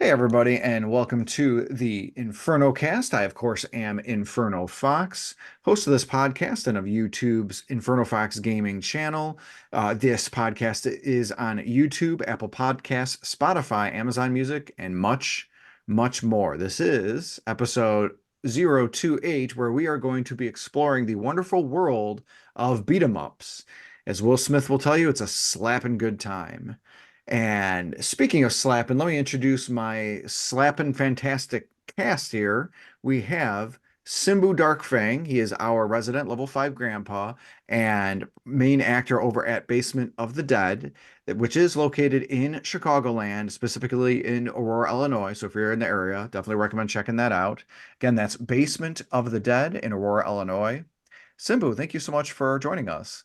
Hey everybody, and welcome to the Inferno cast. I, of course, am Inferno Fox, host of this podcast and of YouTube's Inferno Fox gaming channel. This podcast is on YouTube, Apple Podcasts, Spotify, Amazon Music, and much, much more. This is episode 028, where we are going to be exploring the wonderful world of beat 'em ups. As Will Smith will tell you, it's a slapping good time. And speaking of slapping, let me introduce my slapping fantastic cast here. We have Simbu Darkfang. He is our resident level 5 grandpa and main actor over at Basement of the Dead, which is located in Chicagoland, specifically in Aurora, Illinois. So if you're in the area, definitely recommend checking that out. Again, that's Basement of the Dead in Aurora, Illinois. Simbu, thank you so much for joining us.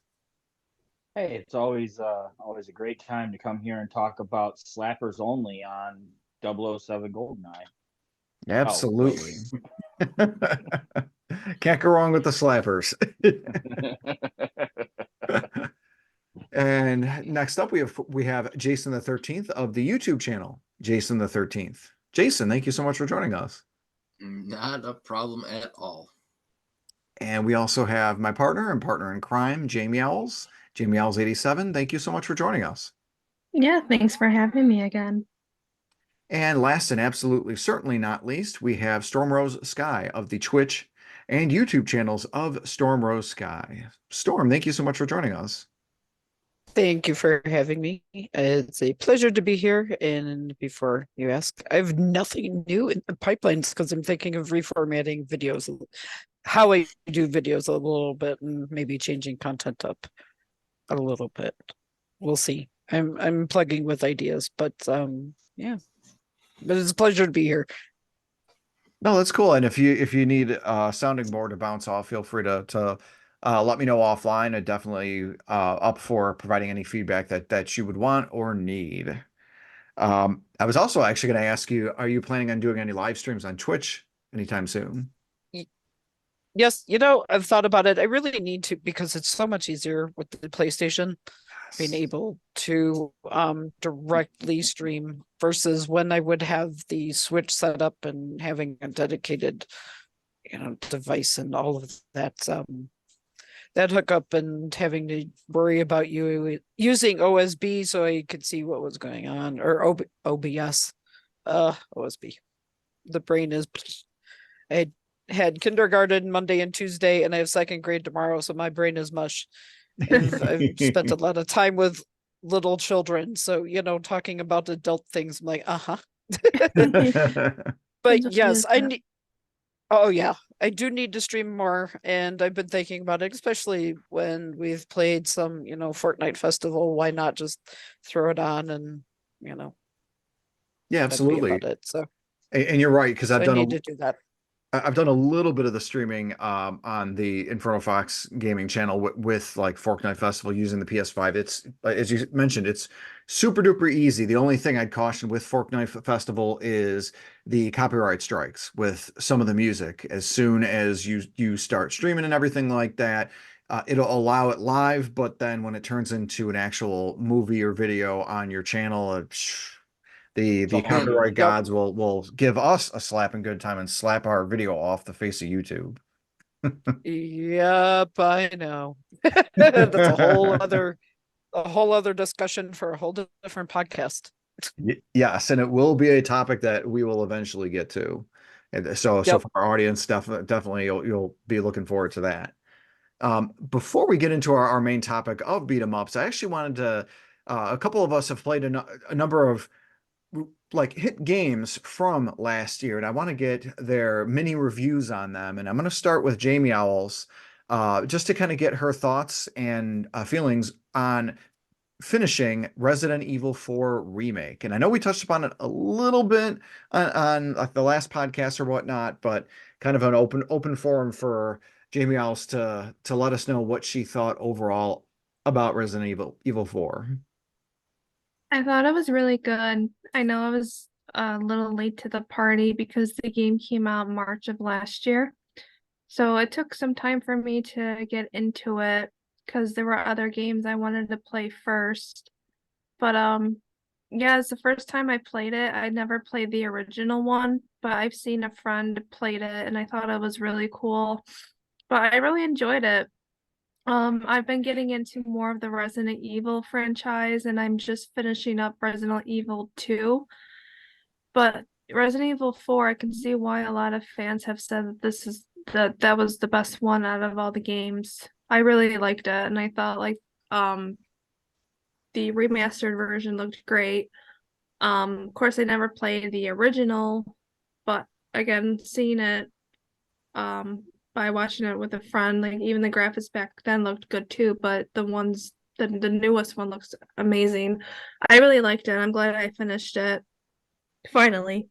Hey, it's always a great time to come here and talk about slappers only on 007 Goldeneye. Oh, wait. Absolutely. Can't go wrong with the slappers. And next up we have Jason the 13th of the YouTube channel, Jason the 13th. Jason, thank you so much for joining us. Not a problem at all. And we also have my partner and partner in crime, Jamie Owls. Jamie Owls 87. Thank you so much for joining us. Yeah, thanks for having me again. And last and absolutely certainly not least, we have Stormrosesky of the Twitch and YouTube channels of Stormrosesky. Storm, thank you so much for joining us. Thank you for having me. It's a pleasure to be here. And before you ask, I have nothing new in the pipelines because I'm thinking of reformatting videos, how I do videos a little bit, and maybe changing content up a little bit. We'll see. I'm plugging with ideas, but yeah. But it's a pleasure to be here. No, that's cool. And if you need a sounding board to bounce off, feel free to let me know offline. I'm definitely up for providing any feedback that you would want or need. I was also actually going to ask you, are you planning on doing any live streams on Twitch anytime soon? Yes, I've thought about it. I really need to because it's so much easier with the PlayStation being able to directly stream versus when I would have the Switch set up and having a dedicated, device and all of that hookup and having to worry about you using OSB so I could see what was going on or OBS. OSB. The brain is I had kindergarten Monday and Tuesday, and I have second grade tomorrow, so my brain is mush. I've spent a lot of time with little children, so talking about adult things, I'm like, uh-huh. But yes, I need. Oh yeah, I do need to stream more, and I've been thinking about it, especially when we've played some, Fortnite Festival. Why not just throw it on and Yeah, that'd be absolutely. about it. So, And you're right, because so I need to do that. I've done a little bit of the streaming on the Inferno Fox gaming channel with like Fortnite Festival using the PS5. It's as you mentioned, it's super duper easy. The only thing I'd caution with Fortnite Festival is the copyright strikes with some of the music. As soon as you start streaming and everything like that, it'll allow it live, but then when it turns into an actual movie or video on your channel, the copyright gods will give us a slapping good time and slap our video off the face of YouTube. Yep, I know. That's a whole other discussion for a whole different podcast. Yes, and it will be a topic that we will eventually get to. And so for our audience, definitely you'll be looking forward to that. Before we get into our main topic of beat 'em ups, I actually wanted to a couple of us have played a number of like hit games from last year, and I want to get their mini reviews on them. And I'm going to start with Jamie Owls, just to kind of get her thoughts and feelings on finishing Resident Evil 4 Remake. And I know we touched upon it a little bit on like the last podcast or whatnot, but kind of an open forum for Jamie Owls to let us know what she thought overall about Resident Evil 4. I thought it was really good. I know I was a little late to the party because the game came out March of last year. So it took some time for me to get into it because there were other games I wanted to play first. But Yeah, it's the first time I played it. I never played the original one, but I've seen a friend played it and I thought it was really cool. But I really enjoyed it. I've been getting into more of the Resident Evil franchise and I'm just finishing up Resident Evil 2. But Resident Evil 4, I can see why a lot of fans have said that that was the best one out of all the games. I really liked it and I thought like the remastered version looked great. Of course I never played the original, but again, seeing it by watching it with a friend, like even the graphics back then looked good too, but the newest one looks amazing. I really liked it. I'm glad I finished it finally.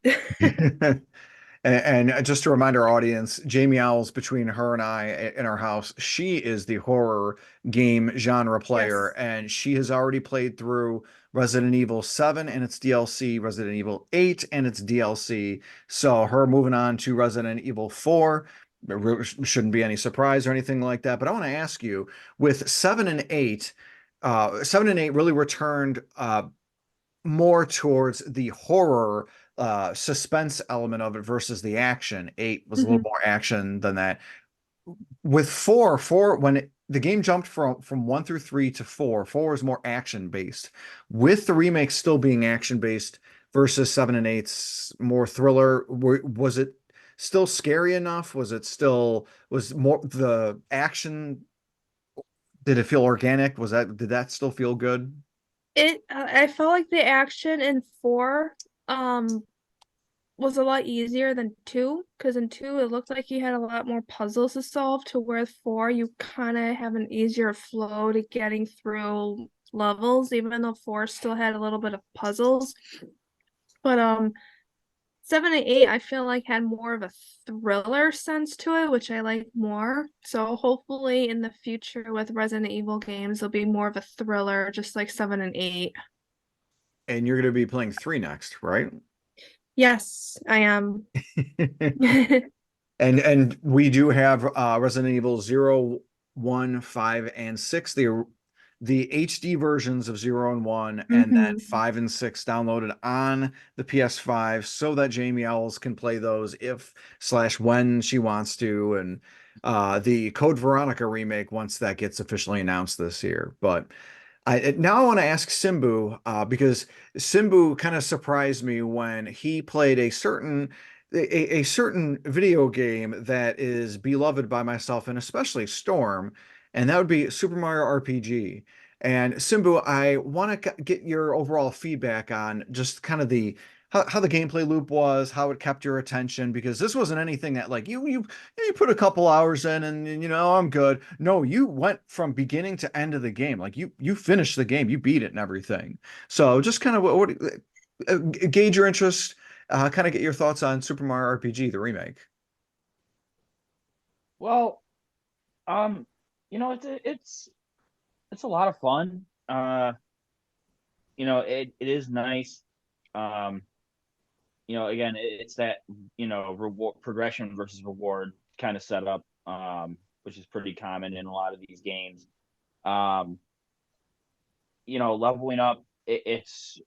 And just to remind our audience, Jamie Owls, between her and I in our house, she is the horror game genre player, Yes. and she has already played through Resident Evil 7 and its DLC, Resident Evil 8 and its DLC. So her moving on to Resident Evil 4 shouldn't be any surprise or anything like that. But I want to ask you, with 7 and 8, 7 and 8 really returned more towards the horror suspense element of it versus the action. 8 was a little Mhm. more action than that. With 4, the game jumped from 1 through 3 to 4 is more action based. With the remake still being action based versus 7 and 8's more thriller, was it still scary enough? Was more the action, did it feel organic? Did that still feel good? I felt like the action in 4 um was a lot easier than 2, because in 2 it looked like you had a lot more puzzles to solve, to where 4 you kind of have an easier flow to getting through levels, even though 4 still had a little bit of puzzles. But 7 and 8 I feel like had more of a thriller sense to it, which I like more. So hopefully in the future with Resident Evil games, there'll be more of a thriller, just like 7 and 8. And you're going to be playing 3 next, right? Yes, I am. And we do have Resident Evil 0, 1, 5, and 6, the HD versions of 0 and 1, and then Hmm. 5 and 6 downloaded on the PS5 so that Jamie Owls can play those if slash when she wants to, and the Code Veronica remake once that gets officially announced this year. But now I want to ask Simbu, because Simbu kind of surprised me when he played a certain video game that is beloved by myself and especially Storm, and that would be Super Mario RPG. And Simbu, I want to get your overall feedback on just kind of how the gameplay loop was, how it kept your attention, because this wasn't anything that like you put a couple hours in and I'm good. No, you went from beginning to end of the game. Like you finished the game, you beat it and everything. So just kind of gauge your interest, kind of get your thoughts on Super Mario RPG, the remake. Well, um, it's a lot of fun. It is nice. Um, again, it's that reward progression versus reward kind of setup, which is pretty common in a lot of these games. Um, leveling up, it is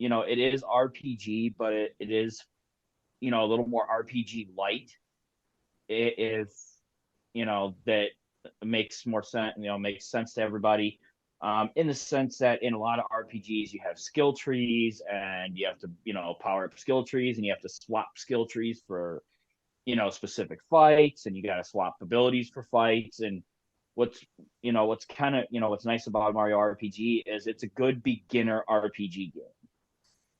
RPG, but it is a little more RPG light. It is that makes more sense. Makes sense to everybody. In the sense that in a lot of RPGs you have skill trees and you have to power up skill trees and you have to swap skill trees for specific fights and you got to swap abilities for fights. And what's kind of what's nice about Mario RPG is it's a good beginner RPG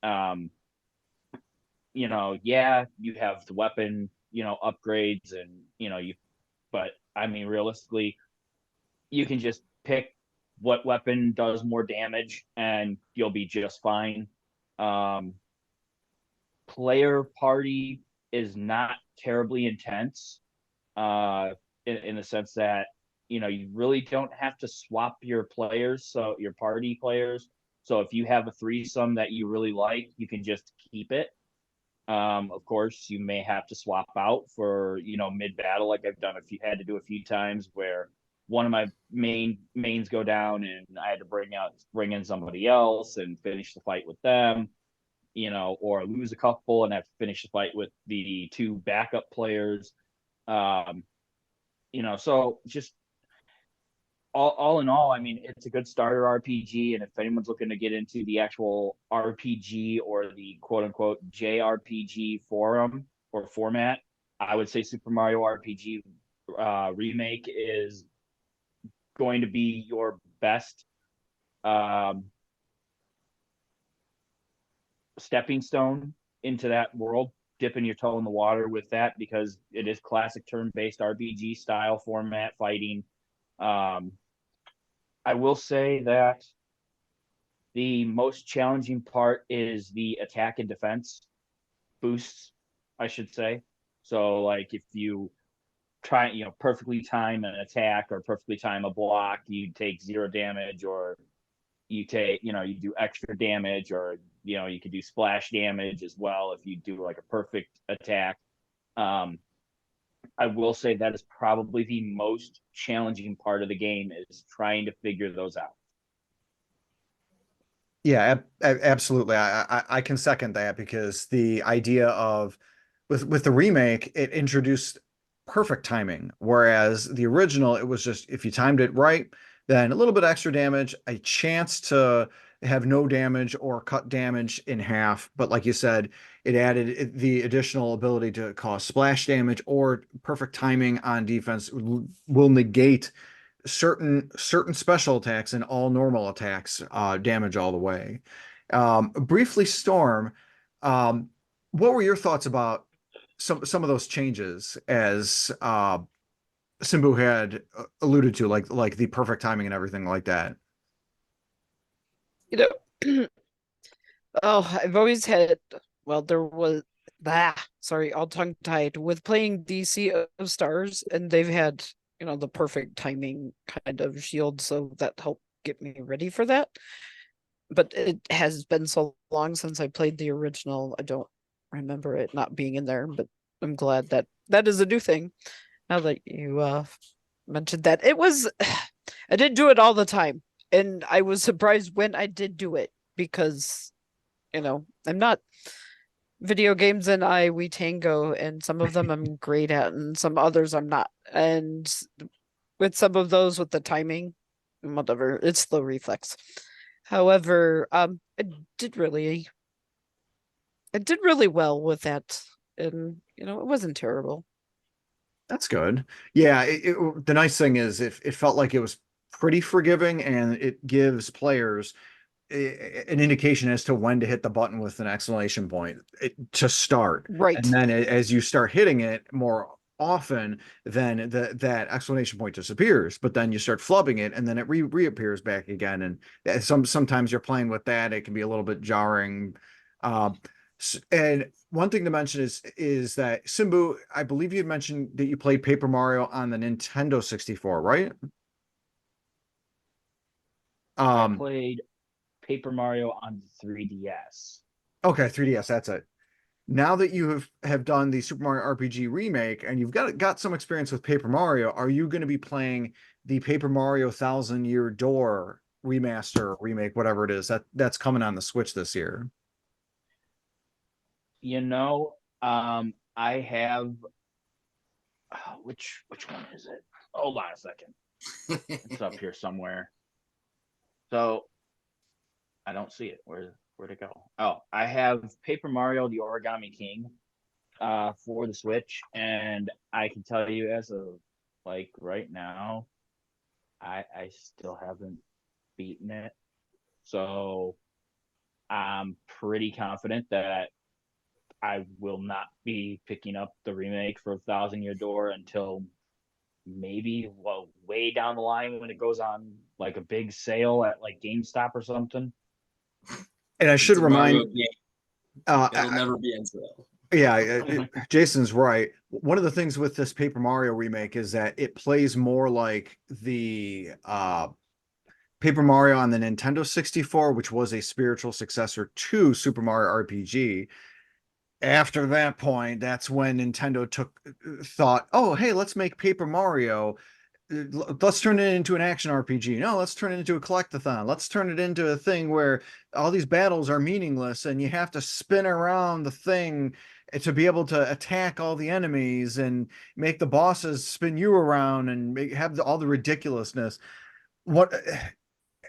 game. Yeah, you have the weapon upgrades and but I mean realistically you can just pick what weapon does more damage and you'll be just fine. Um, Player party is not terribly intense, in the sense that you really don't have to swap your players, so your party players. So if you have a threesome that you really like, you can just keep it. Of course, you may have to swap out for mid battle, like I've done had to do a few times where one of my mains go down and I had to bring in somebody else and finish the fight with them, or lose a couple and have to finish the fight with the two backup players. So just all in all, I mean, it's a good starter RPG, and if anyone's looking to get into the actual RPG or the quote unquote JRPG forum or format, I would say Super Mario RPG Remake is going to be your best stepping stone into that world, dipping your toe in the water with that, because it is classic turn-based RPG style format fighting. I will say that the most challenging part is the attack and defense boosts, I should say. So like if you try, perfectly time an attack or perfectly time a block, you take 0 damage, or you take, you do extra damage, or, you could do splash damage as well if you do like a perfect attack. I will say that is probably the most challenging part of the game, is trying to figure those out. Yeah, absolutely. I can second that, because the idea of with the remake, it introduced perfect timing, whereas the original, it was just if you timed it right, then a little bit extra damage, a chance to have no damage or cut damage in half. But like you said, it added the additional ability to cause splash damage, or perfect timing on defense will negate certain special attacks and all normal attacks damage all the way. Briefly, Storm, what were your thoughts about some of those changes, as Simbu had alluded to, like the perfect timing and everything like that? Oh, I've always had, well, there was sorry, all tongue-tied with playing DC of Stars, and they've had, the perfect timing kind of shield, so that helped get me ready for that. But it has been so long since I played the original, I don't remember it not being in there, but I'm glad that that is a new thing. Now that you mentioned that, it was, I didn't do it all the time, and I was surprised when I did do it, because, I'm not video games, and we tango, and some of them I'm great at and some others I'm not. And with some of those, with the timing, whatever, it's slow reflex. However, I did really well with that, and it wasn't terrible. That's good. Yeah, the nice thing is, it felt like it was pretty forgiving, and it gives players an indication as to when to hit the button with an exclamation point to start. Right. And then as you start hitting it more often, then that exclamation point disappears, but then you start flubbing it, and then it reappears back again. And sometimes you're playing with that, it can be a little bit jarring. And one thing to mention is that, Simbu, I believe you mentioned that you played Paper Mario on the Nintendo 64, right? I played Paper Mario on 3DS. Okay, 3DS, that's it. Now that you have done the Super Mario RPG remake, and you've got some experience with Paper Mario, are you going to be playing the Paper Mario Thousand Year Door remaster, remake, whatever it is that's coming on the Switch this year? I have which one is it? Hold on a second. It's up here somewhere. So I don't see it. Where'd it go? Oh, I have Paper Mario the Origami King for the Switch, and I can tell you, as of like right now, I still haven't beaten it. So I'm pretty confident that I will not be picking up the remake for Thousand Year Door until maybe way down the line, when it goes on like a big sale at like GameStop or something. And I should remind, it'll never be on sale. Yeah, Jason's right. One of the things with this Paper Mario remake is that it plays more like the Paper Mario on the Nintendo 64, which was a spiritual successor to Super Mario RPG. After that point, that's when Nintendo thought, oh, hey, let's make Paper Mario let's turn it into an action RPG. No, let's turn it into a collectathon. Let's turn it into a thing where all these battles are meaningless and you have to spin around the thing to be able to attack all the enemies and make the bosses spin you around and have all the ridiculousness. What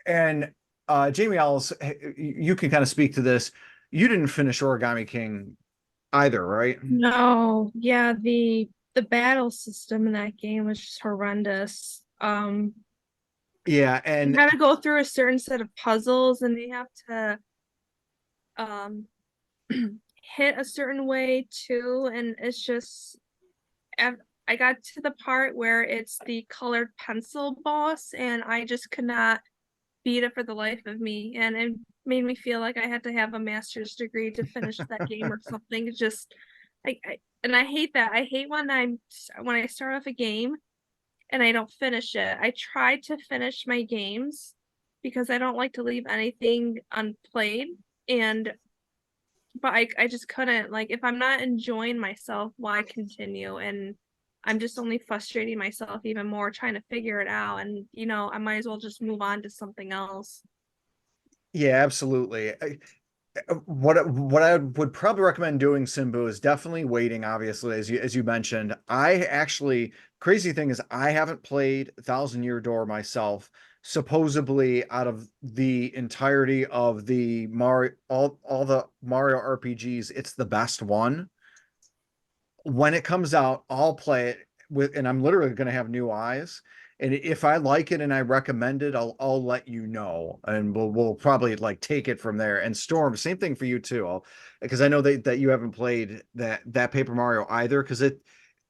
and Jamie Ellis, you can kind of speak to this. You didn't finish Origami King either, right? No, yeah, the battle system in that game was just horrendous. Yeah, You and gotta go through a certain set of puzzles and you have to hit a certain way too, and it's just I got to the part where it's the colored pencil boss and I just could not beat it for the life of me, and it made me feel like I had to have a master's degree to finish that game or something. It's just and I hate that. I hate when I start off a game and I don't finish it. I try to finish my games because I don't like to leave anything unplayed, and but I just couldn't. Like, if I'm not enjoying myself, why continue? And I'm just only frustrating myself even more trying to figure it out, and I might as well just move on to something else. yeah, absolutely. What I would probably recommend doing, Simbu, is definitely waiting, obviously, as you mentioned. I actually, crazy thing is I haven't played Thousand Year Door myself. Supposedly, out of the entirety of the Mario, all the Mario RPGs, it's the best one. When it comes out, I'll play it with, and I'm literally going to have new eyes. And if I like it and I recommend it, I'll let you know, and we'll probably like take it from there. And Storm, same thing for you too, because I know that you haven't played that Paper Mario either. Because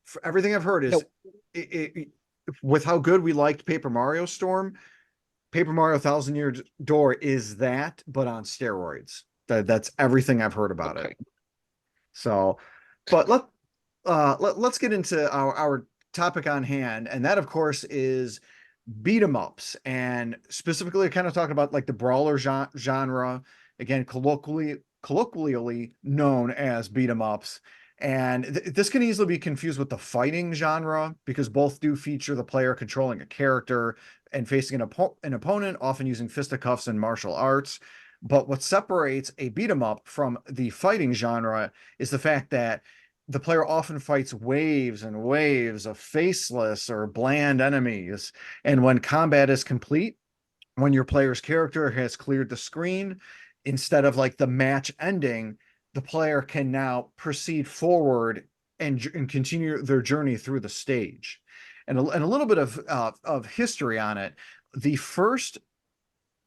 for everything I've heard is Nope. with how good we liked Paper Mario, Storm, Paper Mario Thousand Year Door is that, but on steroids. That's everything I've heard about Okay. it. So, but let's get into our topic on hand, and that, of course, is beat 'em ups, and specifically kind of talking about like the brawler genre, again, colloquially known as beat 'em ups. And this can easily be confused with the fighting genre because both do feature the player controlling a character and facing an opponent, often using fisticuffs and martial arts. But what separates a beat 'em up from the fighting genre is the fact that the player often fights waves and waves of faceless or bland enemies. And when combat is complete, when your player's character has cleared the screen, instead of like the match ending, the player can now proceed forward and continue their journey through the stage. And a little bit of history on it. The first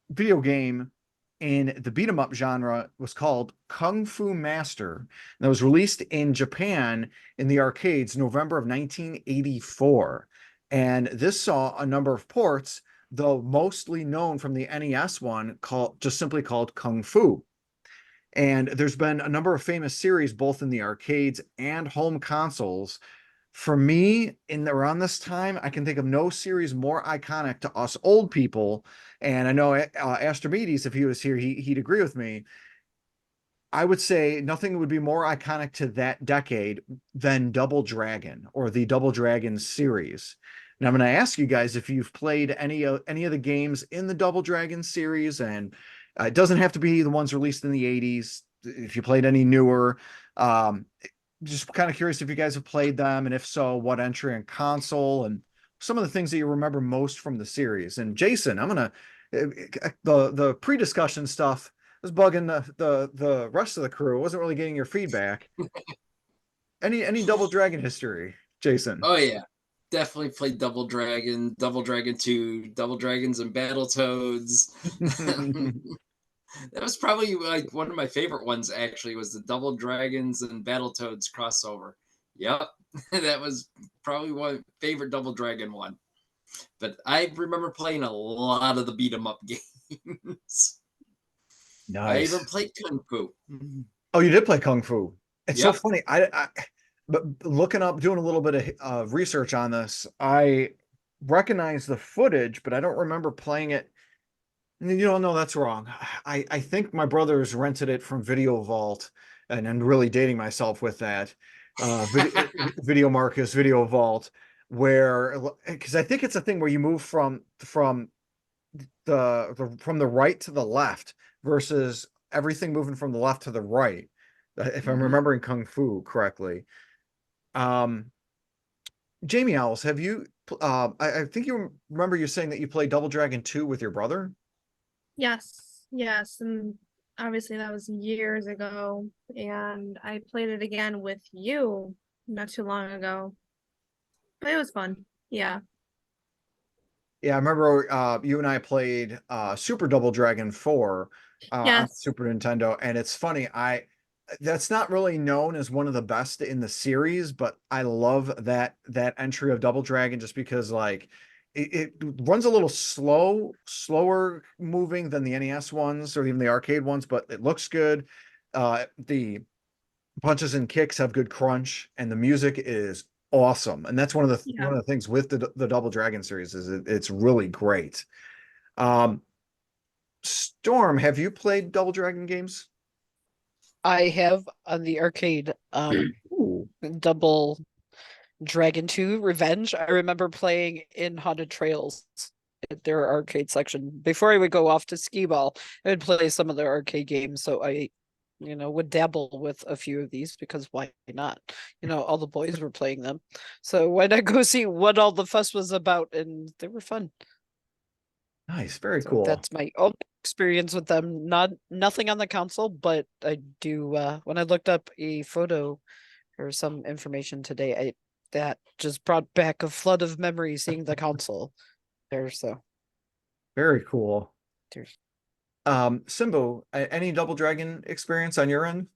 video game in the beat 'em up genre was called Kung Fu Master. And that was released in Japan in the arcades November of 1984. And this saw a number of ports, though mostly known from the NES one simply called Kung Fu. And there's been a number of famous series both in the arcades and home consoles. For me, around this time, I can think of no series more iconic to us old people. And I know Astrimedes, if he was here, he'd agree with me. I would say nothing would be more iconic to that decade than Double Dragon or the Double Dragon series. And I'm going to ask you guys if you've played any of the games in the Double Dragon series, and it doesn't have to be the ones released in the 80s. If you played any newer, just kind of curious if you guys have played them, and if so, what entry and console, and some of the things that you remember most from the series. And Jason, I'm gonna the pre-discussion stuff was bugging the rest of the crew. I wasn't really getting your feedback. Any Double Dragon history, Jason? Oh yeah, definitely played Double Dragon, Double Dragon 2, Double Dragons and Battletoads. That was probably like one of my favorite ones. Actually, was the Double Dragons and Battletoads crossover. Yep, that was probably one favorite Double Dragon one. But I remember playing a lot of the beat 'em up games. I Nice. even played Kung Fu. Oh, you did play Kung Fu. It's so Yep. funny. But looking up, doing a little bit of research on this, I recognize the footage, but I don't remember playing it. No, that's wrong. I think my brothers rented it from Video Vault, and I'm really dating myself with that. Video Marcus, Video Vault. where, because I think it's a thing where you move from the right to the left versus everything moving from the left to the right, if I'm Mhm. remembering Kung Fu correctly. Jamie Owls, have you I think you remember you saying that you played Double Dragon 2 with your brother? Yes, yes, and obviously that was years ago, and I played it again with you not too long ago. But it was fun. Yeah. Yeah, I remember you and I played Super Double Dragon 4 on Yes. Super Nintendo, and it's funny, that's not really known as one of the best in the series, but I love that entry of Double Dragon just because like it runs a little slower moving than the NES ones or even the arcade ones, but it looks good. The punches and kicks have good crunch, and the music is awesome. And that's Yeah. one of the things with the Double Dragon series is it's really great. Um, Storm, have you played Double Dragon games? I have on the arcade Ooh, Double Dragon 2 Revenge. I remember playing in Haunted Trails at their arcade section. Before I would go off to skee ball, I would play some of their arcade games. So I, would dabble with a few of these because why not? All the boys were playing them. So why not go see what all the fuss was about? And they were fun. nice, very So cool. that's my own experience with them. Nothing on the console, but I do when I looked up a photo or some information today, that just brought back a flood of memories seeing the console there. So Very cool. there's Simbu, any Double Dragon experience on your end?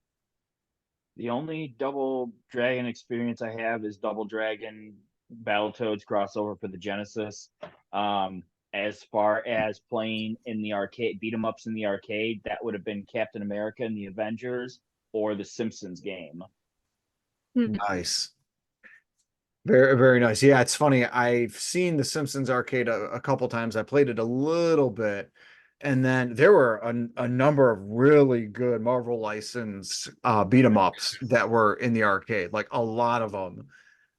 The only Double Dragon experience I have is Double Dragon Battletoads crossover for the Genesis. As far as playing in the arcade, beat 'em ups in the arcade, that would have been Captain America and the Avengers or the Simpsons game. Nice. Very, very nice. Yeah, it's funny. I've seen the Simpsons arcade a couple times. I played it a little bit. And then there were a number of really good Marvel license beat 'em ups that were in the arcade, like a lot of them.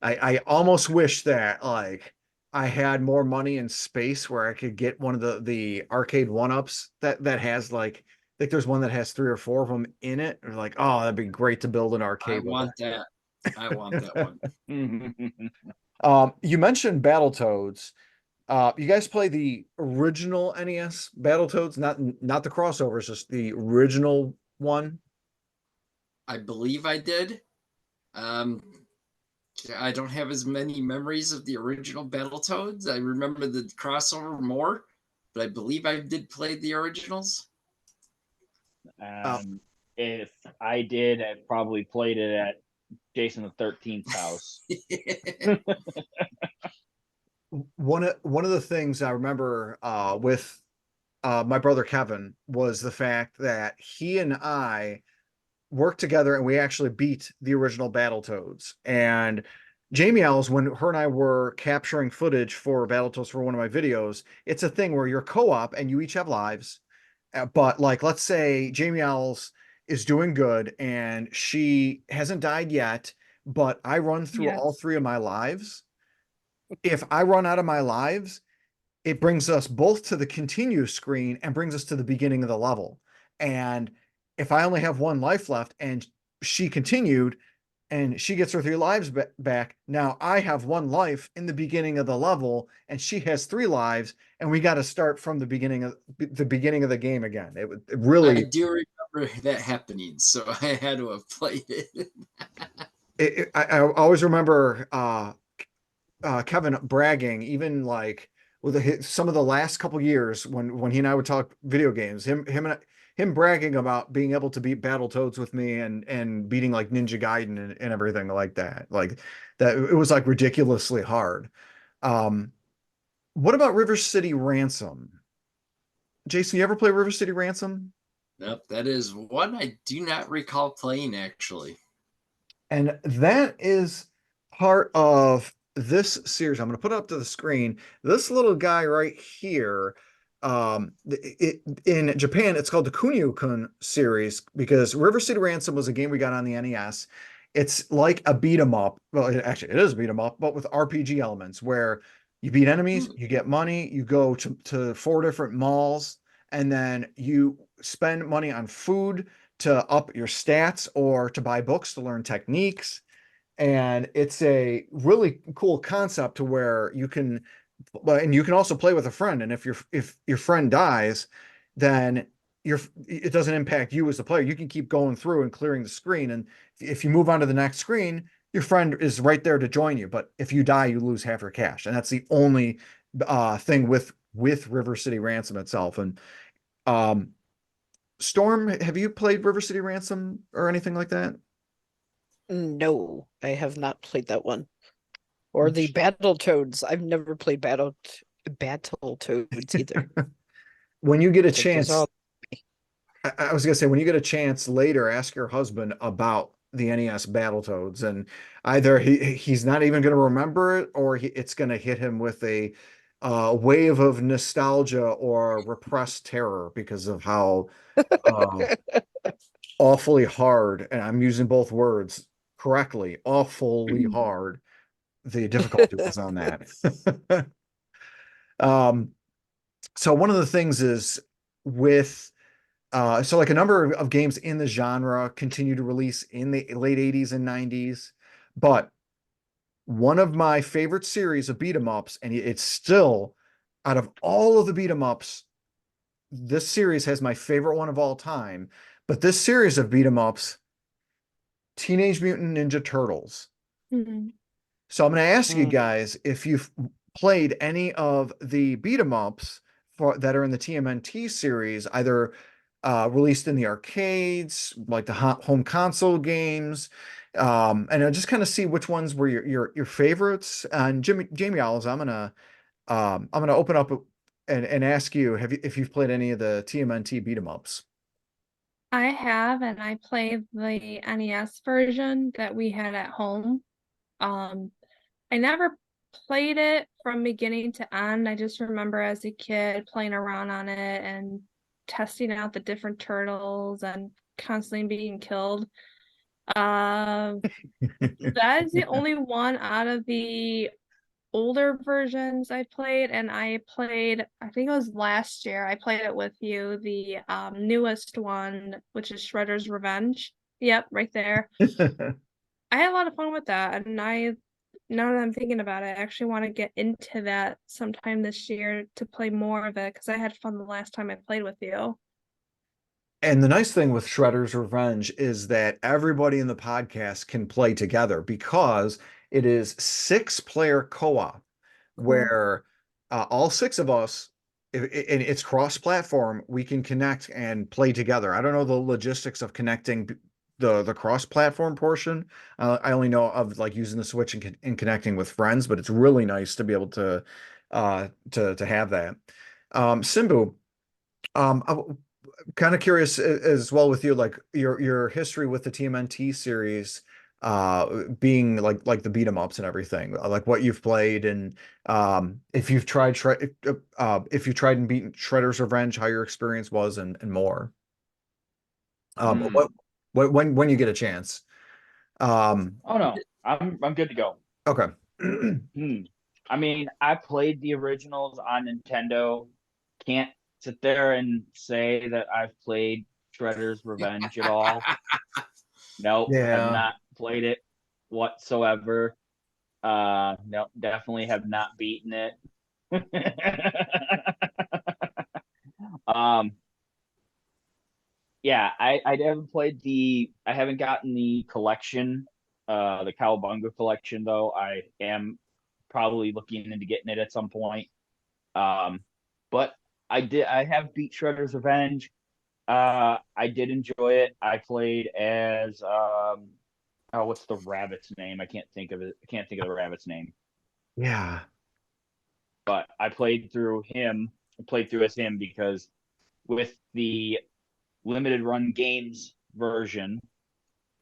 I almost wish that like I had more money and space where I could get one of the arcade one-ups that has like there's one that has 3 or 4 of them in it. Or like, oh, that'd be great to build an I arcade with want that. I want that one. Mhm. You mentioned Battletoads. You guys play the original NES Battletoads, not the crossovers, just the original one. I believe I did. Um, I don't have as many memories of the original Battletoads. I remember the crossover more, but I believe I did play the originals. Uh, If I did, I probably played it at Jason the 13th's house. one of the things I remember with my brother Kevin was the fact that he and I worked together and we actually beat the original Battletoads. And Jamie Ells, when her and I were capturing footage for Battletoads for one of my videos, it's a thing where you're co-op and you each have lives. But like, let's say Jamie Ells is doing good and she hasn't died yet, but I run through all Yes. 3 of my lives. If I run out of my lives, it brings us both to the continue screen and brings us to the beginning of the level. And if I only have 1 life left and she continued and she gets her 3 lives back, now I have 1 life in the beginning of the level and she has 3 lives and we got to start from the beginning of the game again. It I really do remember that happening, so I had to have played it. I always remember Kevin bragging, even like with some of the last couple years when he and I would talk video games, him bragging about being able to beat Battletoads with me and beating like Ninja Gaiden and everything like that. Like that it was like ridiculously hard. Um, what about River City Ransom? Jason, you ever play River City Ransom? Nope, that is one I do not recall playing actually. And that is part of this series. I'm going to put it up to the screen. This little guy right here, in Japan, it's called the Kunio-kun series because River City Ransom was a game we got on the NES. It's like a beat 'em up. Well, actually, it is a beat 'em up, but with RPG elements where you beat enemies, you get money, you go to 4 different malls, and then you spend money on food to up your stats or to buy books to learn techniques. And it's a really cool concept to where you can, and you can also play with a friend. And if your friend dies, then it doesn't impact you as the player. You can keep going through and clearing the screen. And if you move on to the next screen, your friend is right there to join you. But if you die, you lose half your cash. And that's the only thing with River City Ransom itself. And um, Storm, have you played River City Ransom or anything like that? No, I have not played that one. Or the Battletoads. I've never played Battletoads either. When you get a Take those chance, all. I was gonna say, when you get a chance later, ask your husband about the NES Battletoads, and either he's not even gonna remember it, or it's gonna hit him with a wave of nostalgia or repressed terror because of how uh, awfully hard, and I'm using both words correctly, awfully hard the difficulty was on that. Um, so one of the things is with so like a number of games in the genre continue to release in the late 80s and 90s, but one of my favorite series of beat 'em ups, and it's still out of all of the beat 'em ups, this series has my favorite one of all time. But this series of beat 'em ups, Teenage Mutant Ninja Turtles. Mhm. So I'm going to ask you guys if you've played any of the beat 'em ups that are in the TMNT series, either released in the arcades, like the home console games, and I'll just kind of see which ones were your favorites. And Jamie Owls, I'm gonna open up and ask you, if you've played any of the TMNT beat 'em ups? I have, and I played the NES version that we had at home. Um, I never played it from beginning to end. I just remember as a kid playing around on it and testing out the different turtles and constantly being killed. Uh, that is the only one out of the older versions I played, and I played, I think it was last year, I played it with you, the newest one, which is Shredder's Revenge. Yep, right there. I had a lot of fun with that, and now that I'm thinking about it, I actually want to get into that sometime this year to play more of it because I had fun the last time I played with you. And the nice thing with Shredder's Revenge is that everybody in the podcast can play together because it is 6-player co-op Cool. where all 6 of us, and it's cross-platform, we can connect and play together. I don't know the logistics of connecting the cross-platform portion. I only know of like using the Switch and connecting with friends, but it's really nice to be able to have that. Simbu, kind of curious as well with you, like your history with the TMNT series, being like the beat 'em ups and everything, like what you've played, and if you've if you tried and beaten Shredder's Revenge, how your experience was, and more. When you get a chance. Oh no, I'm good to go. Okay. I mean, I played the originals on Nintendo. Can't sit there and say that I've played Shredder's Revenge at all. Nope, have Yeah. not played it whatsoever. No, definitely have not beaten it. um, yeah, I haven't gotten the collection, the Cowabunga collection though. I am probably looking into getting it at some point. But I have beat Shredder's Revenge. I did enjoy it. I played as oh, what's the rabbit's name? I can't think of it. I can't think of the rabbit's name. Yeah. But I played through him. I played through as him because with the limited run games version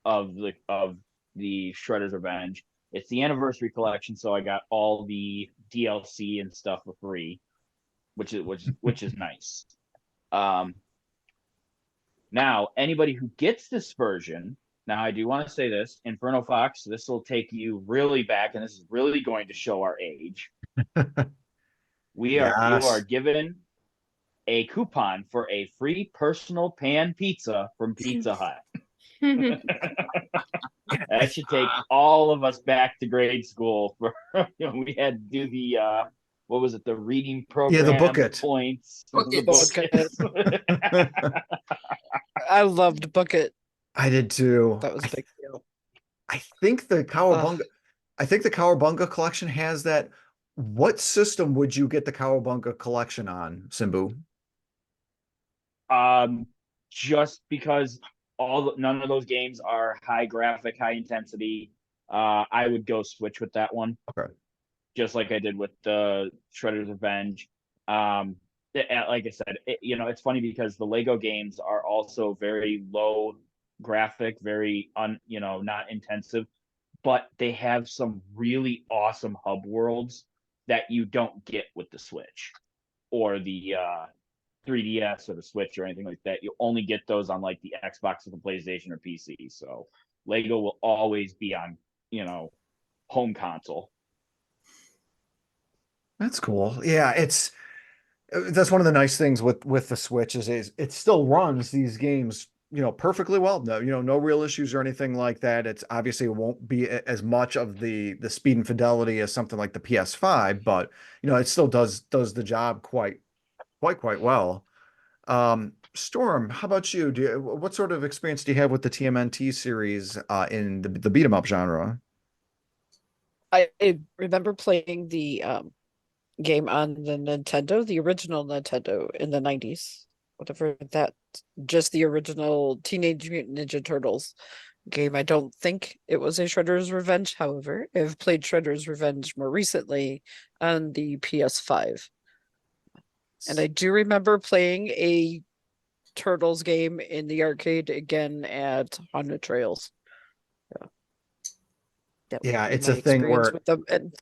of the Shredder's Revenge, it's the anniversary collection, so I got all the DLC and stuff for free, which is nice. Um, Now, anybody who gets this version Now, I do want to say this, Inferno Fox, this will take you really back, and this is really going to show our age. You are Yes. given a coupon for a free personal pan pizza from Pizza Hut. That should take all of us back to grade school. For we had to do the what was it, the reading program, Yeah, the book the it. points, Book the it. book. I loved Bucket. I did too. That was a big deal. I think the Cowabunga, I think the Cowabunga collection has that. What system would you get the Cowabunga collection on, Simbu? Just because none of those games are high graphic, high intensity, I would go Switch with that one. Okay. Just like I did with the Shredder's Revenge. Like I said, it's funny because the Lego games are also very low graphic, very not intensive, but they have some really awesome hub worlds that you don't get with the Switch or the 3DS or the Switch or anything like that. You only get those on like the Xbox or the PlayStation or PC. So Lego will always be on, home console. That's cool. Yeah, that's one of the nice things with the Switch is it still runs these games, perfectly well. No, no real issues or anything like that. It's obviously it won't be as much of the speed and fidelity as something like the PS5, but it still does the job quite well. Storm, how about you? What sort of experience do you have with the TMNT series in the beat 'em up genre? I remember playing the game on the Nintendo, the original Nintendo in the 90s. Whatever that, just the original Teenage Mutant Ninja Turtles game. I don't think it was a Shredder's Revenge. However, I've played Shredder's Revenge more recently on the PS5. And I do remember playing a Turtles game in the arcade again at Haunted Trails. Yeah, it's my a thing experience where with them. And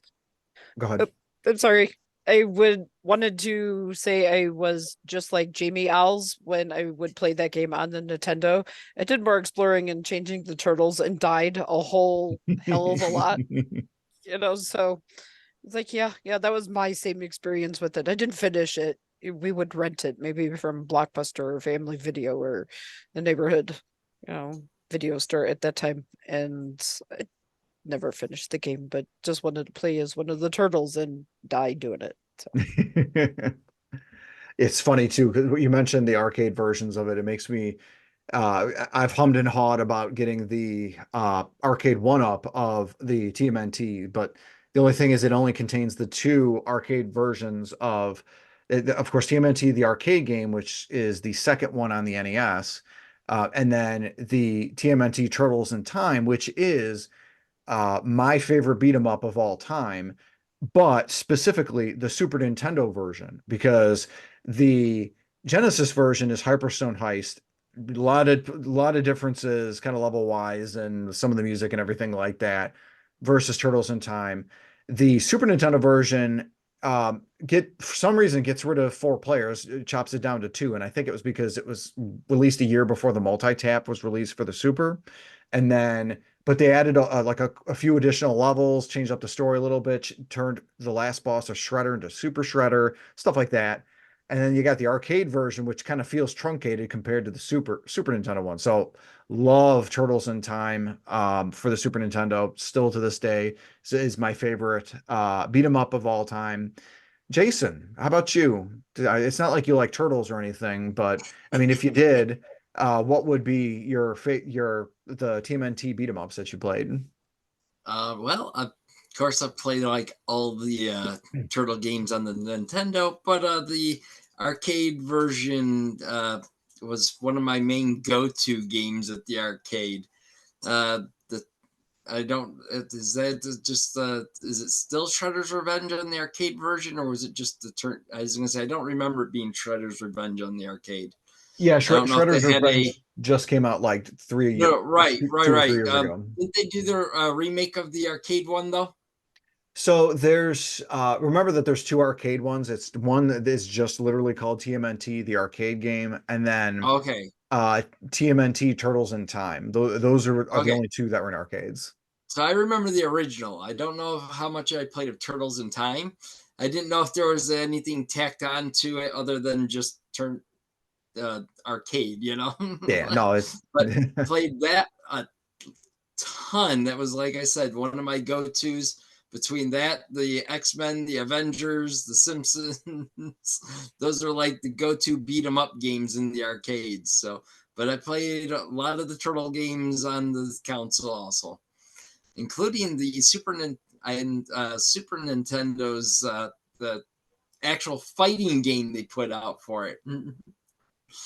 go ahead. I'm sorry. I wanted to say I was just like Jamie Owls when I would play that game on the Nintendo. I did more exploring and changing the turtles and died a whole hell of a lot. So it's like, yeah, that was my same experience with it. I didn't finish it. We would rent it maybe from Blockbuster or Family Video or the neighborhood, video store at that time. And I never finished the game, but just wanted to play as one of the turtles and die doing it. So. It's funny too, because you mentioned the arcade versions of it. It makes me I've hummed and hawed about getting the arcade one-up of the TMNT, but the only thing is it only contains the two arcade versions of course, TMNT, the arcade game, which is the second one on the NES, and then the TMNT Turtles in Time, which is my favorite beat 'em up of all time, but specifically the Super Nintendo version, because the Genesis version is Hyperstone Heist. A lot of differences, kind of level wise, and some of the music and everything like that, versus Turtles in Time. The Super Nintendo version, for some reason gets rid of 4 players, it chops it down to 2, and I think it was because it was released a year before the multi-tap was released for the Super, and then but they added a few additional levels, changed up the story a little bit, turned the last boss of Shredder into Super Shredder, stuff like that. And then you got the arcade version, which kind of feels truncated compared to the Super Nintendo one. So love Turtles in Time for the Super Nintendo. Still to this day is my favorite beat 'em up of all time. Jason, how about you? It's not like you like turtles or anything, but I mean, if you did, what would be the TMNT beat 'em ups that you played? Well, of course, I've played like all the turtle games on the Nintendo, but the arcade version was one of my main go-to games at the arcade. The I don't is that just is it still Shredder's Revenge on the arcade version, or was it just the turn? I was gonna say I don't remember it being Shredder's Revenge on the arcade. Yeah, I don't know if Shredder's they had Revenge just came out like no, right, 2 or 3 years ago. Did they do their remake of the arcade one though? So there's remember that there's 2 arcade ones. It's one that is just literally called TMNT, the arcade game, and then Okay. TMNT Turtles in Time. Those are the Okay. only two that were in arcades. So I remember the original. I don't know how much I played of Turtles in Time. I didn't know if there was anything tacked on to it other than just arcade, you know. Yeah, no, it's But played that a ton. That was, like I said, one of my go-tos. Between that, the X-Men, the Avengers, the Simpsons, those are like the go-to beat 'em up games in the arcades. So, but I played a lot of the Turtle games on the console also, including the Super Nintendo's the actual fighting game they put out for it.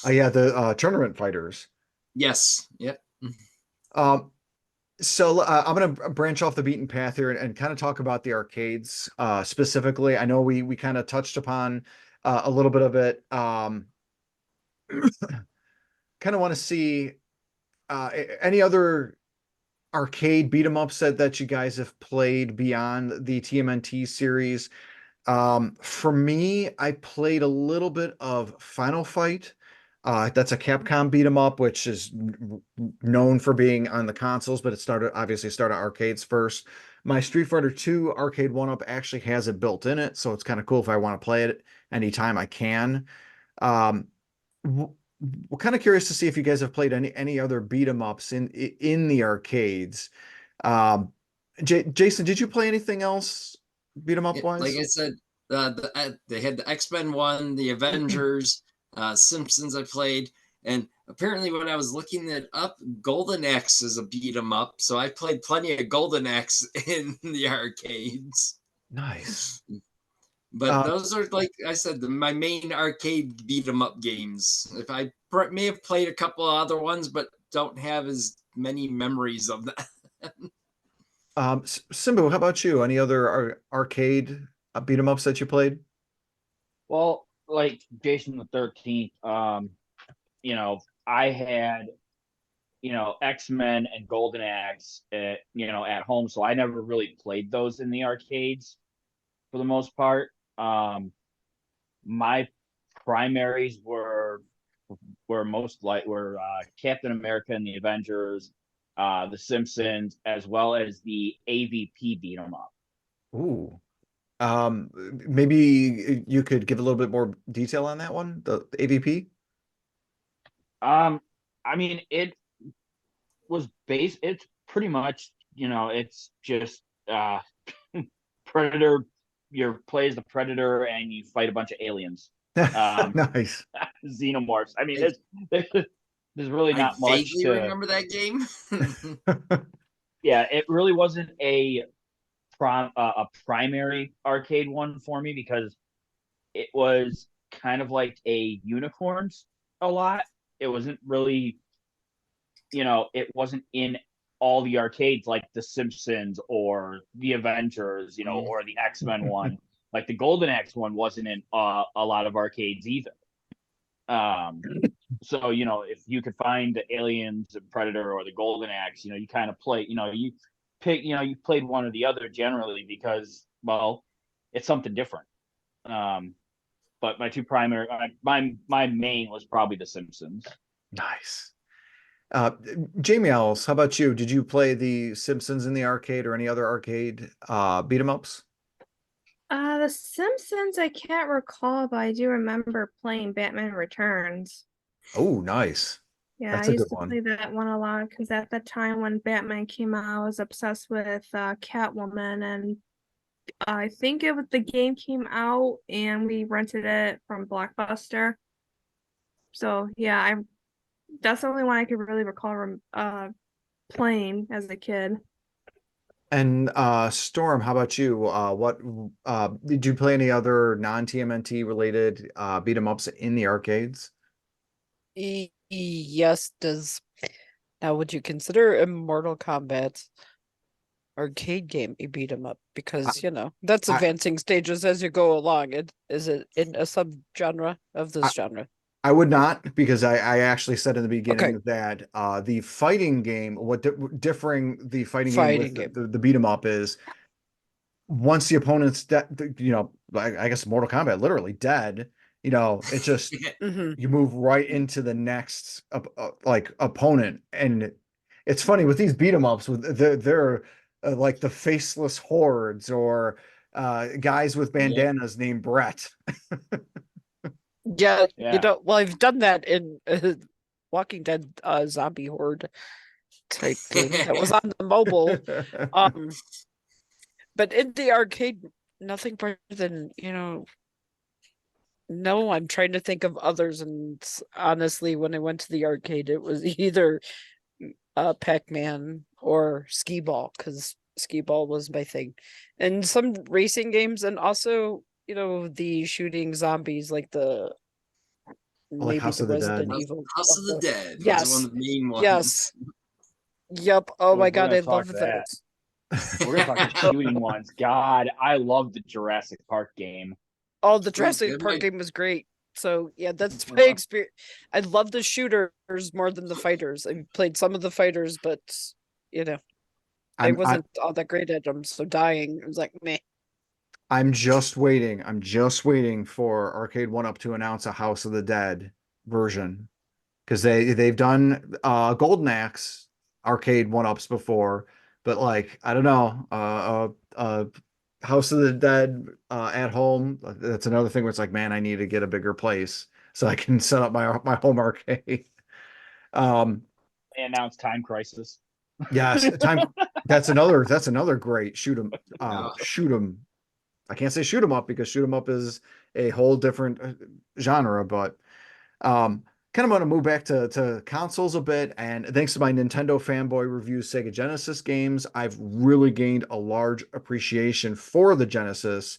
yeah, the tournament fighters. Yes. Yep. Um, so I'm going to branch off the beaten path here and kind of talk about the arcades specifically. I know we kind of touched upon a little bit of it. Kind of want to see any other arcade beat 'em ups that you guys have played beyond the TMNT series. For me, I played a little bit of Final Fight. That's a Capcom beat 'em up, which is known for being on the consoles, but it obviously started arcades first. My Street Fighter 2 arcade one-up actually has it built in it, so it's kind of cool if I want to play it anytime I can. Um, we're kind of curious to see if you guys have played any other beat 'em ups in the arcades. Um, Jason, did you play anything else beat 'em up Like wise? I said, they had the X-Men one, the Avengers, Simpsons I played, and apparently when I was looking it up, Golden Axe is a beat 'em up. So I played plenty of Golden Axe in the arcades. Nice. But those are, like I said, my main arcade beat 'em up games. If I may have played a couple of other ones, but don't have as many memories of that. Simbu, how about you? Any other arcade beat 'em ups that you played? Well, like Jason the 13th, I had, X-Men and Golden Axe at home, so I never really played those in the arcades for the most part. My primaries were Captain America and the Avengers, the Simpsons, as well as the AVP beat 'em up. Ooh. Maybe you could give a little bit more detail on that one, the AVP. I mean, it's pretty much, it's just Predator. You play as the Predator and you fight a bunch of aliens. Nice. Xenomorphs. I mean, there's really I not much vaguely to remember that game. Yeah, it really wasn't a primary arcade one for me because it was kind of like a unicorns a lot. It wasn't really, it wasn't in all the arcades like the Simpsons or the Avengers, or the X-Men one. Like the Golden Axe one wasn't in a lot of arcades either. So if you could find the Aliens and Predator or the Golden Axe, you kind of play, you pick, you played one or the other generally because, well, it's something different. But my two primary, my main was probably the Simpsons. Nice. Jamie Owls, how about you? Did you play the Simpsons in the arcade or any other arcade beat 'em ups? The Simpsons, I can't recall, but I do remember playing Batman Returns. Oh, nice. Yeah, I That's a good used to one. play that one a lot because at the time when Batman came out, I was obsessed with Catwoman, and I think the game came out and we rented it from Blockbuster. So yeah, that's the only one I could really recall playing as a kid. And Storm, how about you? What did you play any other non-TMNT related beat 'em ups in the arcades? Yes, now would you consider a Mortal Kombat arcade game a beat 'em up? Because that's I, advancing stages as you go along. Is it in a subgenre of I this genre? I would not, because I actually said in the Okay, beginning that the fighting game, differing the fighting game with fighting game. the beat 'em up is once the opponent's I guess Mortal Kombat literally dead, You know, it just Mhm. you move right into the next like opponent, and it's funny with these beat 'em ups with they're like the faceless hordes or guys with Yep. bandanas named Brett. Yeah, you Yeah. know, well, I've done that in Walking Dead zombie horde type game that was on the mobile. Um, but in the arcade, nothing better than, you know, no, I'm trying to think of others, and honestly, when I went to the arcade, it was either Pac-Man or Skee Ball, because Skee Ball was my thing. And some racing games, and also, you know, the shooting zombies, like the Like maybe House the of the Dead. Resident Evil. House of the Dead was one Yes. of the main Yes. ones. Yep. Oh my We're god, gonna I talk love that. those. We're gonna talk the shooting ones. God, I love the Jurassic Park game. Oh, the Wait, Jurassic that Park might game was great. So yeah, that's my experience. I love the shooters more than the fighters. I played some of the fighters, but you know, I I'm wasn't all that great at them. So dying, it was like meh. I'm just waiting. I'm just waiting for Arcade One Up to announce a House of the Dead version, because they've done Golden Axe arcade one ups before, but like I don't know, House of the Dead at home. That's another thing where it's like, man, I need to get a bigger place so I can set up my home arcade. Um, They announced Time Crisis. yes, time. That's another great yeah. shoot 'em. I can't say shoot 'em up because shoot 'em up is a whole different genre, but um, kind of want to move back to consoles a bit. And thanks to my Nintendo fanboy reviews Sega Genesis games, I've really gained a large appreciation for the Genesis.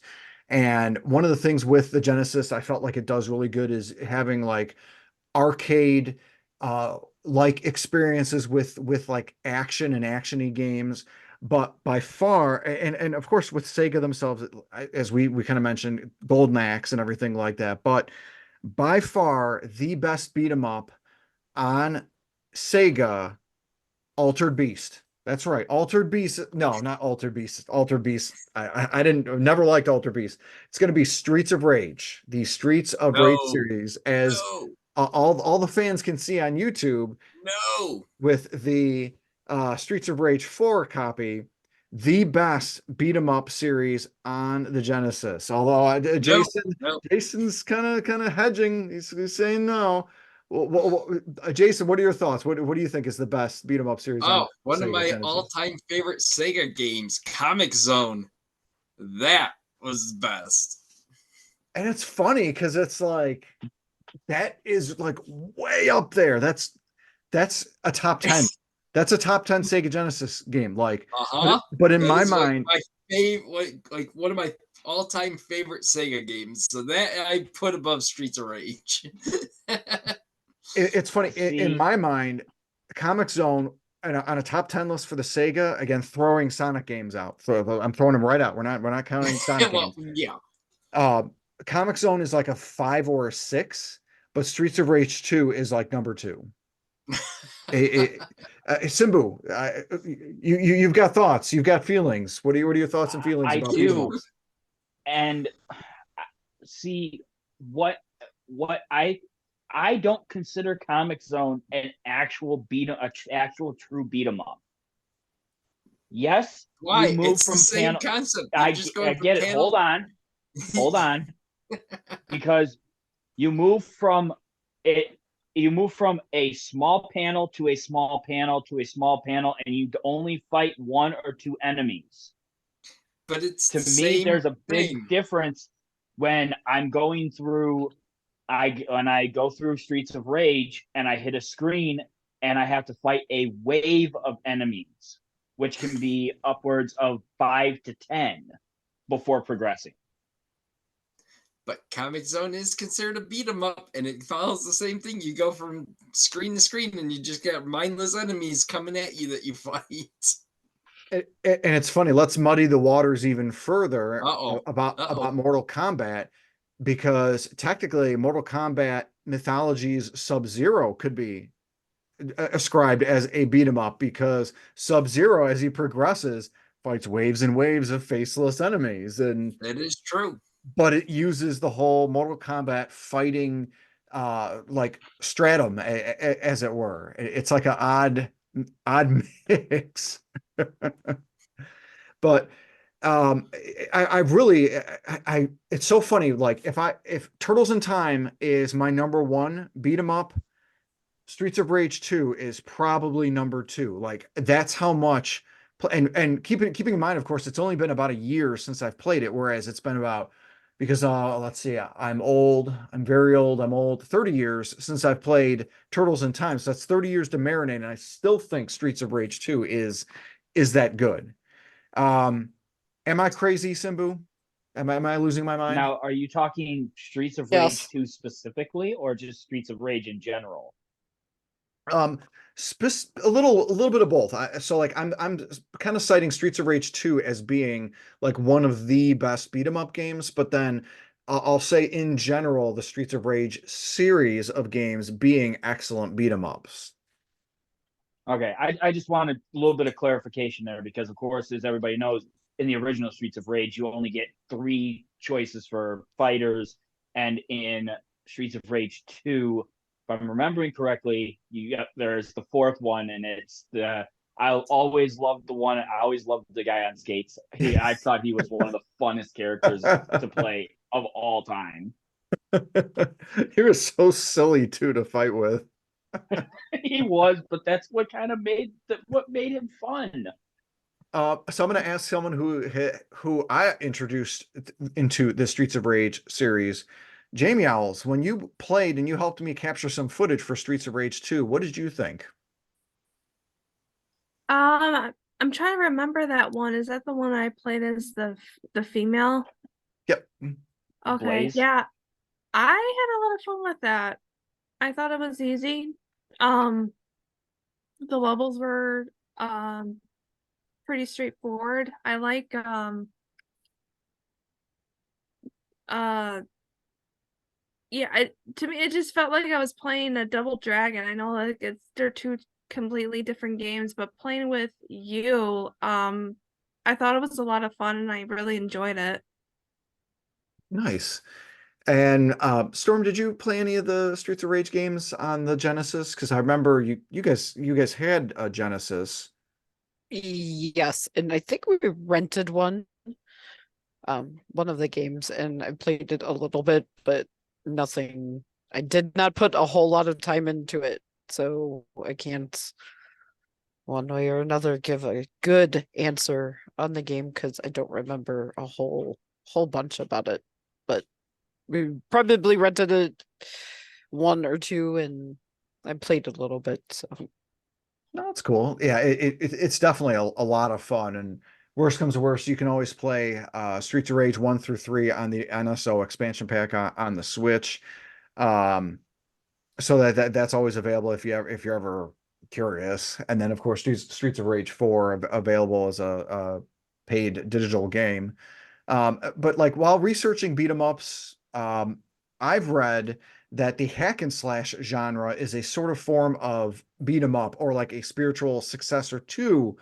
And one of the things with the Genesis I felt like it does really good is having like arcade like experiences with like action and actiony games. But by far, and of course with Sega themselves, as we kind of mentioned, Golden Axe and everything like that. But by far the best beat 'em up on Sega, Altered Beast. That's right, Altered Beast. No, not Altered Beast. Altered Beast. I didn't never liked Altered Beast. It's going to be Streets of Rage, the Streets of Rage No, series, as no, all the fans can see on YouTube no. with the Streets of Rage 4 copy, the best beat 'em up series on the Genesis. Although No, no. Jason's kind of hedging. He's saying no. Jason, what are your thoughts? What do you think is the best beat 'em up series on Oh, one of Sega my Genesis? all-time favorite Sega games, Comic Zone. That was the best. And it's funny because it's like that is like way up there. That's a top 10. That's a top 10 Sega Genesis game. Like, Uh-huh. but in That my is like mind, my favorite, like one of my all-time favorite Sega games. So that I put above Streets of Rage. it's funny. In See, my mind, Comic Zone on a top 10 list for the Sega, again, throwing Sonic games out. So I'm throwing them right out. We're not counting Sonic Well, games. yeah. Uh, Comic Zone is like a 5 or a 6, but Streets of Rage 2 is like number 2. Simbu, you've got thoughts, you've got feelings. What are your thoughts and feelings I about beat 'em do. ups? And see what I don't consider Comic Zone an actual actual true beat 'em up. Yes, Why? you move It's the from same panel. concept. You're just I going from get it. panel. Hold on, because you move from it. You move from a small panel to a small panel to a small panel, and you only fight one or two enemies. But it's To the me, same there's a big thing. difference when I'm going through. When I go through Streets of Rage and I hit a screen and I have to fight a wave of enemies, which can be upwards of 5 to 10 before progressing. But Comic Zone is considered a beat 'em up, and it follows the same thing. You go from screen to screen, and you just got mindless enemies coming at you that you fight. And it's funny. Let's muddy the waters even further Uh-oh. about Uh-oh. Mortal Kombat, because technically Mortal Kombat Mythologies Sub-Zero could be ascribed as a beat 'em up, because Sub-Zero, as he progresses, fights waves and waves of faceless enemies, and That is true. but it uses the whole Mortal Kombat fighting like stratum, as it were. It's like an odd mix. But I really it's so funny. Like if Turtles in Time is my number one beat 'em up, Streets of Rage 2 is probably number two. Like that's how much. And keeping in mind, of course, it's only been about a year since I've played it, whereas it's been about because let's see, I'm old, I'm very old, I'm old, 30 years since I've played Turtles in Time. So that's 30 years to marinate, and I still think Streets of Rage 2 is that good. Um, am I crazy, Simbu? Am I losing my mind? Now, are you talking Streets of Rage Yes. 2 specifically, or just Streets of Rage in general? Um, a little bit of both. So like I'm kind of citing Streets of Rage 2 as being like one of the best beat 'em up games, but then I'll say in general the Streets of Rage series of games being excellent beat 'em ups. Okay, I just wanted a little bit of clarification there because, of course, as everybody knows, in the original Streets of Rage, you only get 3 choices for fighters, and in Streets of Rage 2, if I'm remembering correctly, there's the fourth one, and it's the I always loved the one. I always loved the guy on skates. I thought he was one of the funnest characters to play of all time. He was so silly too to fight with. He was, but that's what kind of what made him fun. So I'm going to ask someone who I introduced into the Streets of Rage series, Jamie Owls. When you played and you helped me capture some footage for Streets of Rage 2, what did you think? I'm trying to remember that one. Is that the one I played as the female? Yep. Okay, Blaze. yeah. I had a lot of fun with that. I thought it was easy. Um, the levels were pretty straightforward. I like uh yeah, to me it just felt like I was playing a Double Dragon. I know like they're two completely different games, but playing with you, I thought it was a lot of fun and I really enjoyed it. Nice. And Storm, did you play any of the Streets of Rage games on the Genesis? Because I remember you guys had a Genesis. Yes, and I think we rented one of the games, and I played it a little bit, but nothing. I did not put a whole lot of time into it, so I can't one way or another give a good answer on the game because I don't remember a whole bunch about it. But we probably rented it one or two, and I played a little bit. So No, that's cool. Yeah, it's definitely a lot of fun. And worst comes to worst, you can always play Streets of Rage 1 through 3 on the NSO expansion pack on the Switch. Um, so that's always available if you're ever curious. And then of course Streets of Rage 4 available as a paid digital game. But like while researching beat 'em ups, I've read that the hack and slash genre is a sort of form of beat 'em up or like a spiritual successor to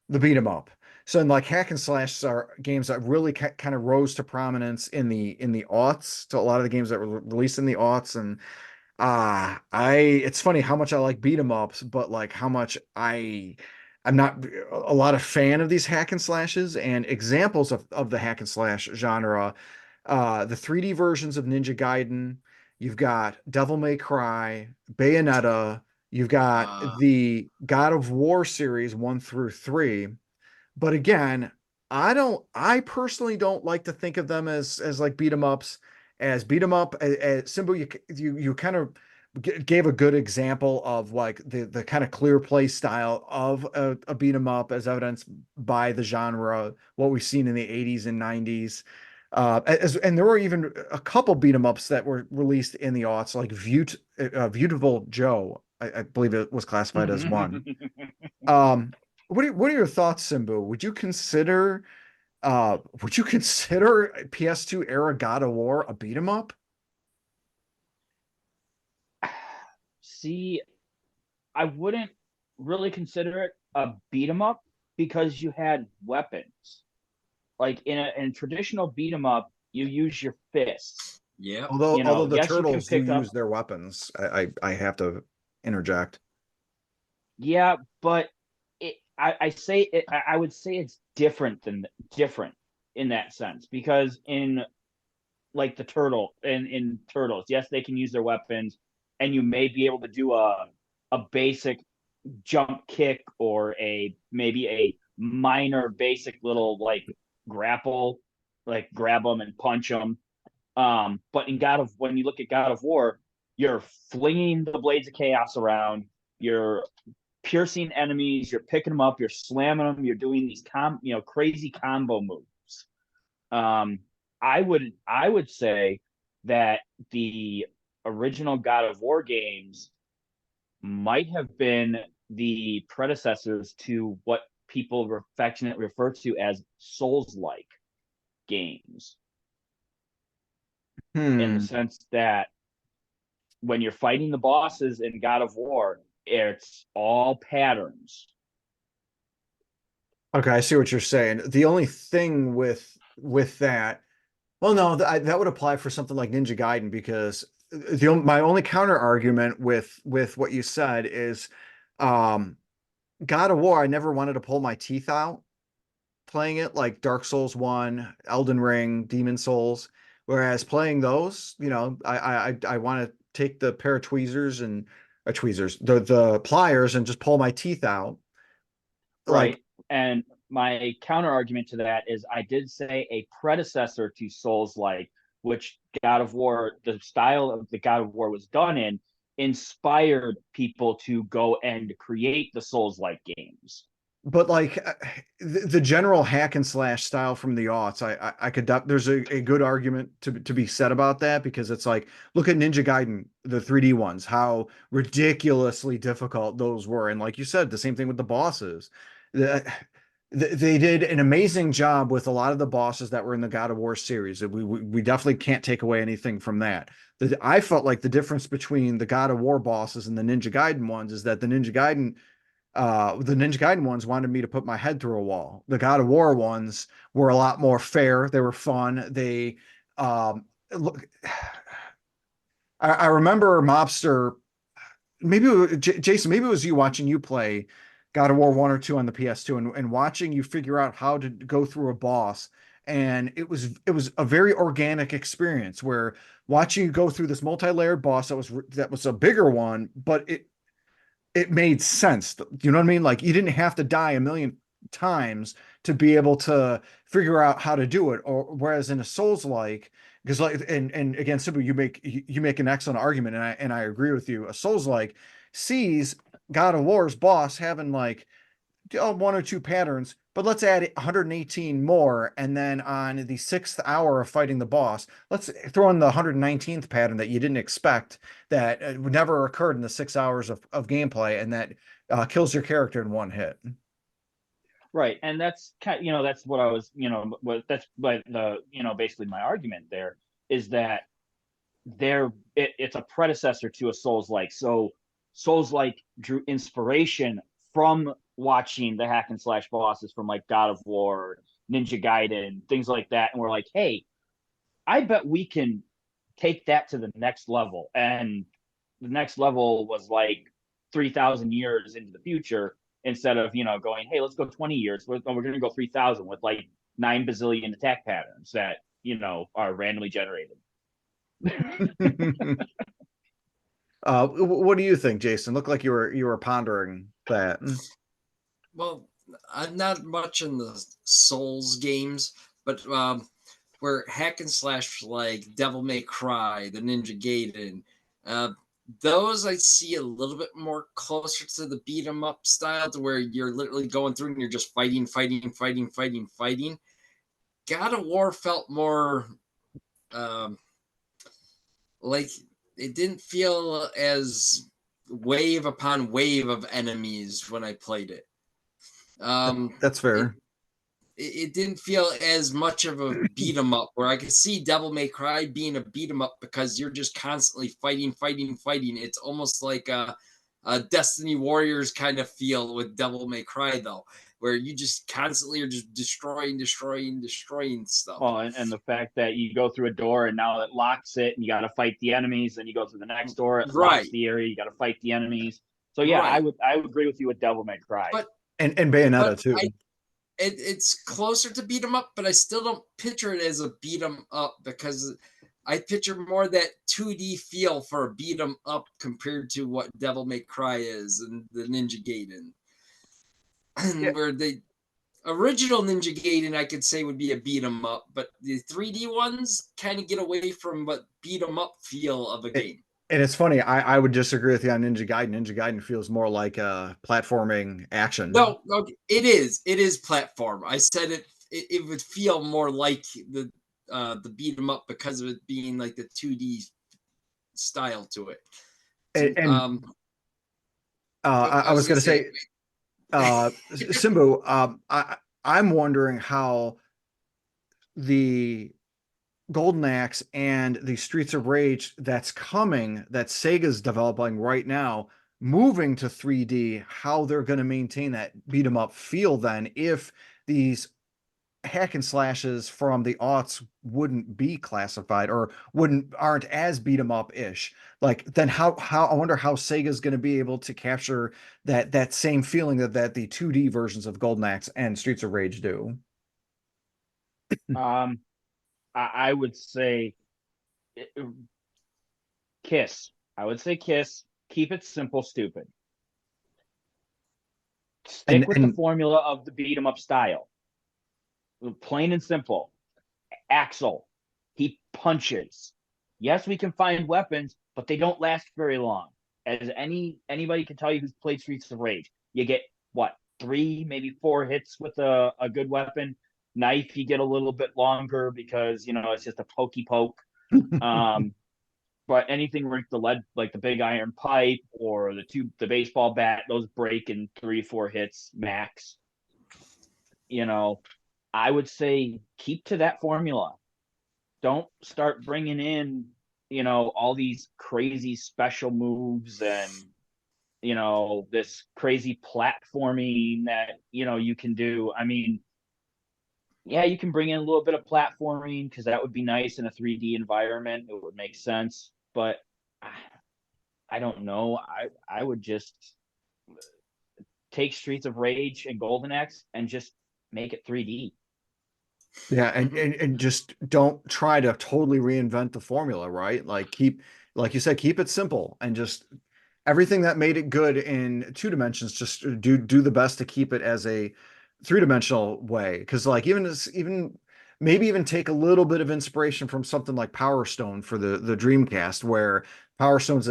the beat 'em up. So, and like hack and slash are games that really kind of rose to prominence in the aughts. To a lot of the games that were released in the aughts, and it's funny how much I like beat 'em ups, but like how much I'm not a lot of fan of these hack and slashes. And examples of the hack and slash genre, the 3D versions of Ninja Gaiden. You've got Devil May Cry, Bayonetta. You've got Uh, the God of War series 1 through 3. But again, I personally don't like to think of them as like beat 'em ups, as beat 'em up. As Simbu, you kind of gave a good example of like the kind of clear play style of a beat 'em up, as evidenced by the genre, what we've seen in the 80s and 90s. And there were even a couple beat 'em ups that were released in the aughts, like Beautiful Joe, I believe it was classified as one. Um, what are your thoughts, Simbu? Would you consider PS2 era God of War a beat 'em up? See, I wouldn't really consider it a beat 'em up because you had weapons. Like in a traditional beat 'em up, you use your fists. Yeah. Although the Yes, you can turtles do pick up. use their weapons. I have to interject. Yeah, but I would say it's different in that sense, because in like the turtle and in turtles, yes, they can use their weapons, and you may be able to do a basic jump kick or maybe a minor basic little like grapple, like grab them and punch them. But when you look at God of War, you're flinging the blades of chaos around, you're piercing enemies, you're picking them up, you're slamming them, you're doing these crazy combo moves. I would say that the original God of War games might have been the predecessors to what people affectionately refer to as Souls-like games, in the sense that when you're fighting the bosses in God of War, it's all patterns. Okay, I see what you're saying. The only thing with that, well, no, that would apply for something like Ninja Gaiden, because my only counter argument with what you said is, um, God of War, I never wanted to pull my teeth out playing it, like Dark Souls 1, Elden Ring, Demon Souls. Whereas playing those, I want to take the pair of tweezers and the pliers, and just pull my teeth out. Right. Like, And my counter argument to that is, I did say a predecessor to Souls-like, which God of War, the style of the God of War was done in, inspired people to go and create the Souls-like games. but like, the general hack and slash style from the aughts, I could, there's a good argument to be said about that, because it's like, look at Ninja Gaiden, the 3D ones, how ridiculously difficult those were. And like you said, the same thing with the bosses. They did an amazing job with a lot of the bosses that were in the God of War series. We definitely can't take away anything from that. I felt like the difference between the God of War bosses and the Ninja Gaiden ones is that the Ninja Gaiden ones wanted me to put my head through a wall. The God of War ones were a lot more fair. They were fun. They look. I remember Mobster. Maybe Jason. Maybe it was you watching you play God of War 1 or 2 on the PS2, and watching you figure out how to go through a boss. And it was a very organic experience, where watching you go through this multi-layered boss that was a bigger one, but it made sense. You know what I mean? Like, you didn't have to die a million times to be able to figure out how to do it. Or whereas in a Souls like, because like, and again, Simbu, you make an excellent argument, and I agree with you. A Souls like sees God of War's boss having like, one or two patterns, but let's add 118 more. And then on the 6th hour of fighting the boss, let's throw in the 119th pattern that you didn't expect, that never occurred in the 6 hours of gameplay, and that kills your character in one hit. Right. And that's that's what I was, that's like basically my argument there is that it's a predecessor to a Souls-like. So Souls-like drew inspiration from watching the hack and slash bosses from like God of War, Ninja Gaiden, things like that, and we're like, hey, I bet we can take that to the next level. And the next level was like 3,000 years into the future, instead of going, hey, let's go 20 years. We're going to go 3,000 with like 9 bazillion attack patterns that are randomly generated. What do you think, Jason? Looked like you were pondering that. Well, I'm not much in the Souls games, but where hack and slash like Devil May Cry, the Ninja Gaiden, those I see a little bit more closer to the beat 'em up style, to where you're literally going through and you're just fighting. God of War felt more like it didn't feel as wave upon wave of enemies when I played it. That's fair. It didn't feel as much of a beat 'em up, where I could see Devil May Cry being a beat 'em up because you're just constantly fighting. It's almost like Destiny Warriors kind of feel with Devil May Cry, though, where you just constantly are just destroying stuff. Well, and the fact that you go through a door and now it locks it, and you got to fight the enemies. Then you go through the next door, it locks Right. the area. You got to fight the enemies. So yeah, Right. I would agree with you with Devil May Cry. And Bayonetta But too. It's closer to beat 'em up, but I still don't picture it as a beat 'em up because I picture more that 2D feel for a beat 'em up compared to what Devil May Cry is and the Ninja Gaiden. Yeah. Where the original Ninja Gaiden, I could say, would be a beat 'em up, but the 3D ones kind of get away from what beat 'em up feel of a game. And it's funny, I would disagree with you on Ninja Gaiden. Ninja Gaiden feels more like a platforming action. No, it is. It is platform. I said it would feel more like the beat 'em up because of it being like the 2D style to it. And I I was was going to gonna say, Simbu, I'm wondering how the Golden Axe and the Streets of Rage that's coming, that Sega's developing right now, moving to 3D, how they're going to maintain that beat 'em up feel then if these hack and slashes from the aughts wouldn't be classified or aren't as beat 'em up ish. Like then how I wonder how Sega's going to be able to capture that same feeling that the 2D versions of Golden Axe and Streets of Rage do. I would say Kiss. I would say Kiss. Keep it simple, stupid. Stick with the formula of the beat 'em up style. Plain and simple. Axel, he punches. Yes, we can find weapons, but they don't last very long. As anybody can tell you who's played Streets of Rage, you get what, 3, maybe 4 hits with a good weapon. Knife, you get a little bit longer because it's just a pokey poke. But anything like the big iron pipe or the baseball bat, those break in 3-4 hits max. I would say keep to that formula. Don't start bringing in, all these crazy special moves and, this crazy platforming that, you can do. I mean, yeah, you can bring in a little bit of platforming because that would be nice in a 3D environment. It would make sense. But I don't know. I would just take Streets of Rage and Golden Axe and just make it 3D. Yeah, and just don't try to totally reinvent the formula, right? Like like you said, keep it simple and just everything that made it good in 2 dimensions, just do the best to keep it as a 3-dimensional way. Because like maybe even take a little bit of inspiration from something like Power Stone for the Dreamcast, where Power Stone's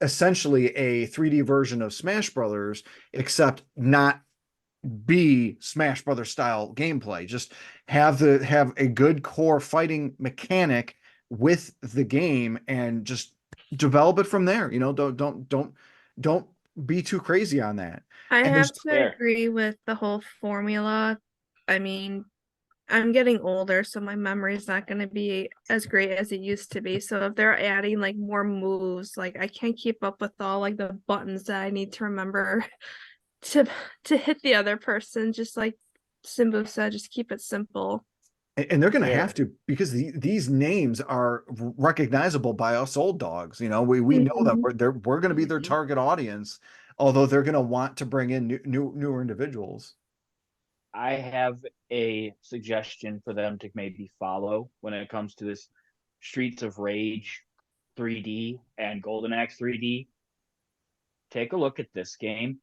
essentially a 3D version of Smash Brothers, except not be Smash Brothers style gameplay. Just have a good core fighting mechanic with the game and just develop it from there. Don't be too crazy on that. I And have there's to agree with the whole formula. I mean, I'm getting older, so my memory is not going to be as great as it used to be. So if they're adding like more moves, like I can't keep up with all like the buttons that I need to remember to hit the other person. Just like Simbu said, just keep it simple. and they're going to have to, because these names are recognizable by us old dogs. We know that we're going to be their target audience, although they're going to want to bring in newer individuals. I have a suggestion for them to maybe follow when it comes to this Streets of Rage 3D and Golden Axe 3D. Take a look at this game.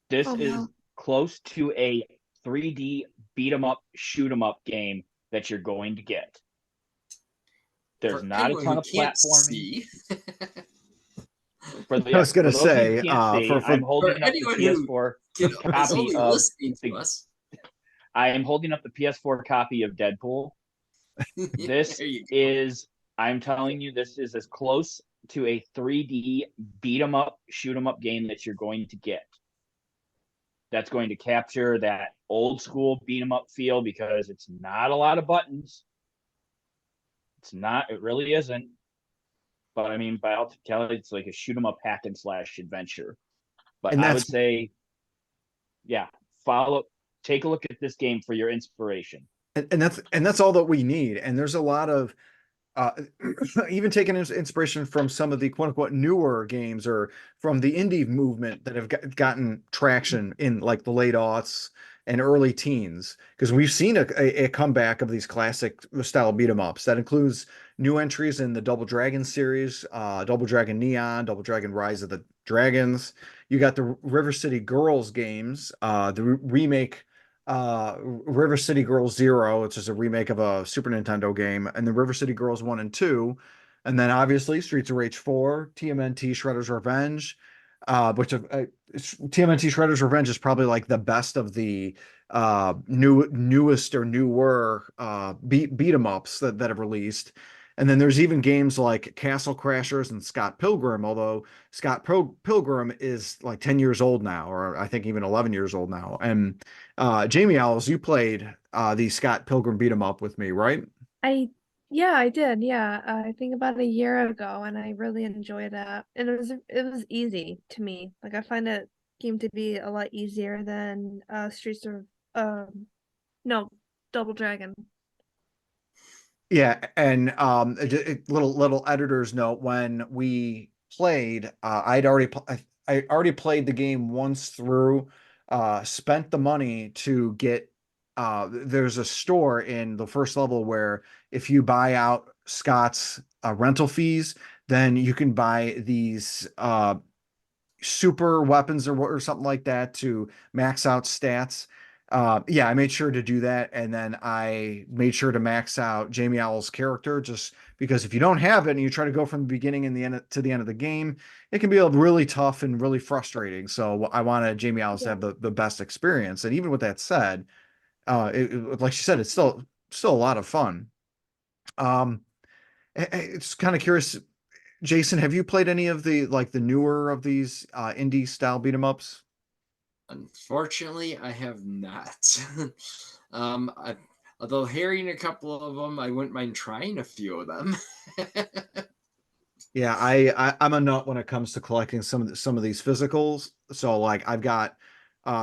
This is close to a 3D beat 'em up, shoot 'em up game that you're going to get. There's not a ton of platforming. I was going to say, I'm holding up the PS4 copy of I am holding up the PS4 copy of Deadpool. This is, I'm telling you, this is as close to a 3D beat 'em up, shoot 'em up game that you're going to get. That's going to capture that old school beat 'em up feel because it's not a lot of buttons. It really isn't. but I mean, by all accounts, it's like a shoot 'em up hack and slash adventure. But And I would that's say, yeah, take a look at this game for your inspiration. and that's all that we need. And there's a lot of uh, even taking inspiration from some of the quote unquote newer games or from the indie movement that have gotten traction in like the late aughts and early teens. Because we've seen a comeback of these classic style beat 'em ups that includes new entries in the Double Dragon series, Double Dragon Neon, Double Dragon Rise of the Dragons. You got the River City Girls games, the remake River City Girls Zero, which is a remake of a Super Nintendo game, and then River City Girls 1 and 2, and then obviously Streets of Rage 4, TMNT Shredder's Revenge, TMNT Shredder's Revenge is probably like the best of the newest or newer beat 'em ups that have released. And then there's even games like Castle Crashers and Scott Pilgrim, although Pilgrim is like 10 years old now, or I think even 11 years old now. And Jamie Owls, you played the Scott Pilgrim beat 'em up with me, right? Yeah, I did. Yeah, I think about a year ago, and I really enjoyed that. And it was easy to me. Like I find it game to be a lot easier than Streets of no, Double Dragon. Yeah, and little editor's note, when we played, I already played the game once through, spent the money to get there's a store in the first level where if you buy out Scott's rental fees, then you can buy these super weapons or something like that to max out stats. Yeah, I made sure to do that, and then I made sure to max out Jamie Owl's character, just because if you don't have it and you try to go from the beginning and the end to the end of the game, it can be really tough and really frustrating. So I wanted Jamie Owls to have the best experience. And even with that said, like she said, it's still a lot of fun. Um, it's kind of curious, Jason, have you played any of the like the newer of these indie style beat 'em ups? Unfortunately, I have not. Although hearing a couple of them, I wouldn't mind trying a few of them. Yeah, I'm a nut when it comes to collecting some of these physicals. So like I've got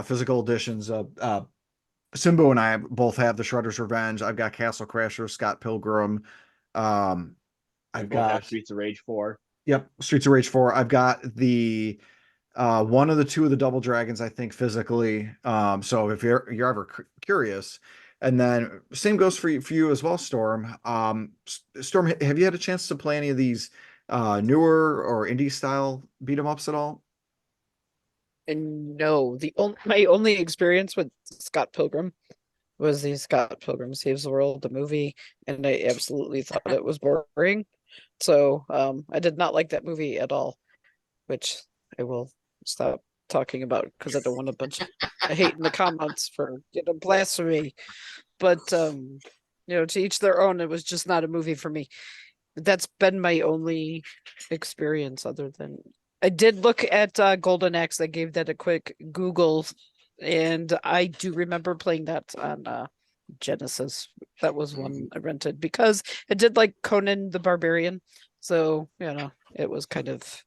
physical editions of Simbu and I both have the Shredder's Revenge. I've got Castle Crasher, Scott Pilgrim. Um, We I've both have got Streets of Rage 4. yep, Streets of Rage 4. I've got the one of the two of the Double Dragons, I think, physically. So if you're ever curious, and then same goes for you as well, Storm. Storm, have you had a chance to play any of these newer or indie style beat 'em ups at all? And no, my only experience with Scott Pilgrim was the Scott Pilgrim Saves the World, the movie, and I absolutely thought it was boring. So I did not like that movie at all, which I will stop talking about because I don't want a bunch of hate in the comments for blasphemy. But to each their own. It was just not a movie for me. That's been my only experience other than I did look at Golden Axe. I gave that a quick Google, and I do remember playing that on Genesis. That was one I rented because it did like Conan the Barbarian. So, it was kind of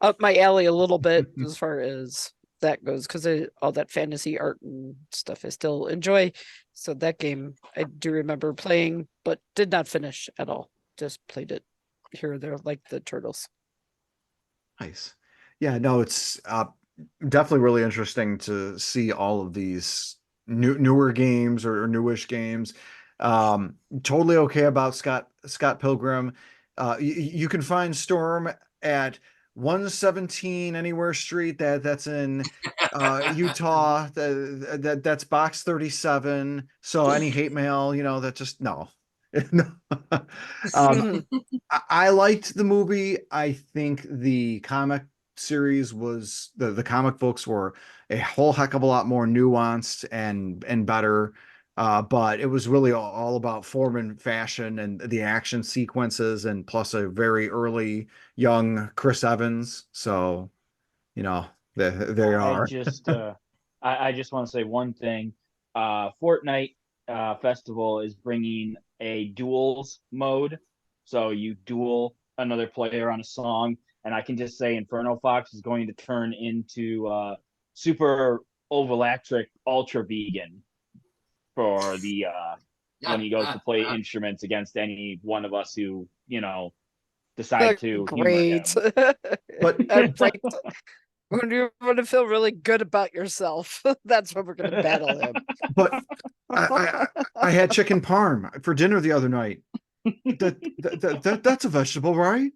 up my alley a little bit as far as that goes because all that fantasy art and stuff I still enjoy. So that game I do remember playing, but did not finish at all. Just played it here or there like the Turtles. Nice. Yeah, no, it's definitely really interesting to see all of these newer games or newish games. Totally okay about Scott Pilgrim. You can find Storm at 117 Anywhere Street. That's in Utah. That's box 37. So any hate mail, that just no. No. Um, I liked the movie. I think the comic series was the comic books were a whole heck of a lot more nuanced and better. But it was really all about form and fashion and the action sequences, and plus a very early young Chris Evans. So, they I are. just I just want to say one thing. Fortnite Festival is bringing a duels mode, so you duel another player on a song, and I can just say Inferno Fox is going to turn into super Ovalactric ultra vegan for the when he goes to play instruments against any one of us who, decide to humor him. Great. But Right. When you want to feel really good about yourself, that's when we're going to battle him. but I had chicken parm for dinner the other night. That's a vegetable, right?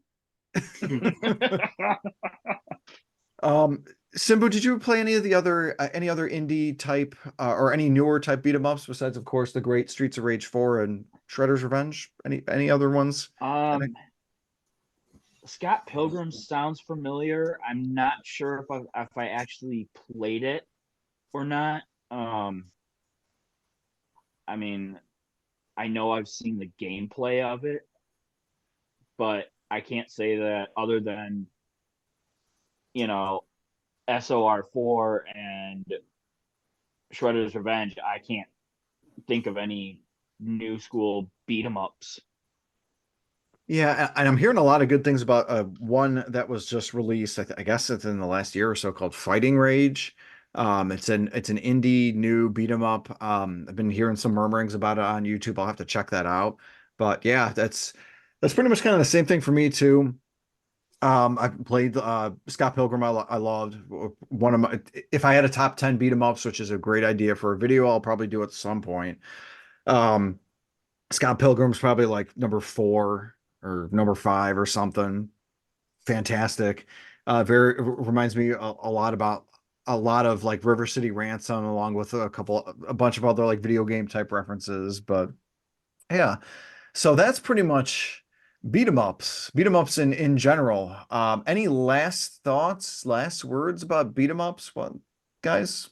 Simbu, did you play any of the other indie type or any newer type beat 'em ups besides, of course, the great Streets of Rage 4 and Shredder's Revenge? Any other ones? Scott Pilgrim sounds familiar. I'm not sure if I actually played it or not. I mean, I know I've seen the gameplay of it, but I can't say that other than, SOR4 and Shredder's Revenge, I can't think of any new school beat 'em ups. Yeah, and I'm hearing a lot of good things about one that was just released. I guess it's in the last year or so, called Fighting Rage. It's an indie new beat 'em up. I've been hearing some murmurings about it on YouTube. I'll have to check that out. But yeah, that's pretty much kind of the same thing for me too. I played Scott Pilgrim. I loved one of my. If I had a top 10 beat 'em ups, which is a great idea for a video, I'll probably do it at some point. Scott Pilgrim's probably like number 4 or number 5 or something. Fantastic. Very reminds me a lot of like River City Ransom, along with a bunch of other like video game type references. But yeah, so that's pretty much beat 'em ups in general. Any last thoughts, last words about beat 'em ups? What, guys?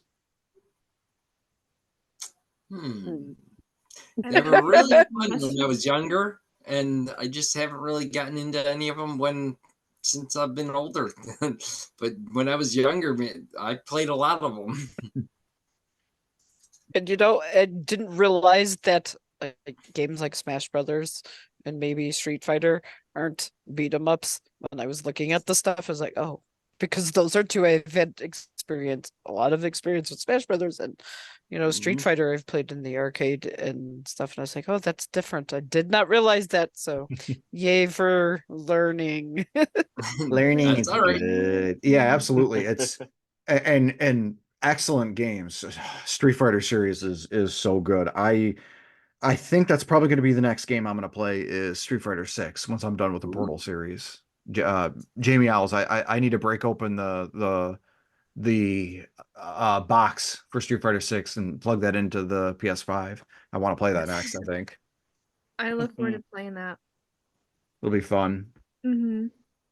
They were really fun when I was younger, and I just haven't really gotten into any of them since I've been older. But when I was younger, man, I played a lot of them. And I didn't realize that games like Smash Brothers and maybe Street Fighter aren't beat 'em ups. When I was looking at the stuff, I was like, oh, because those are two I've had a lot of experience with Smash Brothers, and Street Fighter I've played in the arcade and stuff, and I was like, oh, that's different. I did not realize that, so yay for learning. Learning That's is all right. good. Yeah, absolutely. It's and excellent games. Street Fighter series is so good. I think that's probably going to be the next game I'm going to play is Street Fighter 6 once I'm done with the Portal series. Jamie Owls, I need to break open the box for Street Fighter 6 and plug that into the PS5. I want to play that next, I think. I look forward to playing that. It'll be fun. Mm-hmm.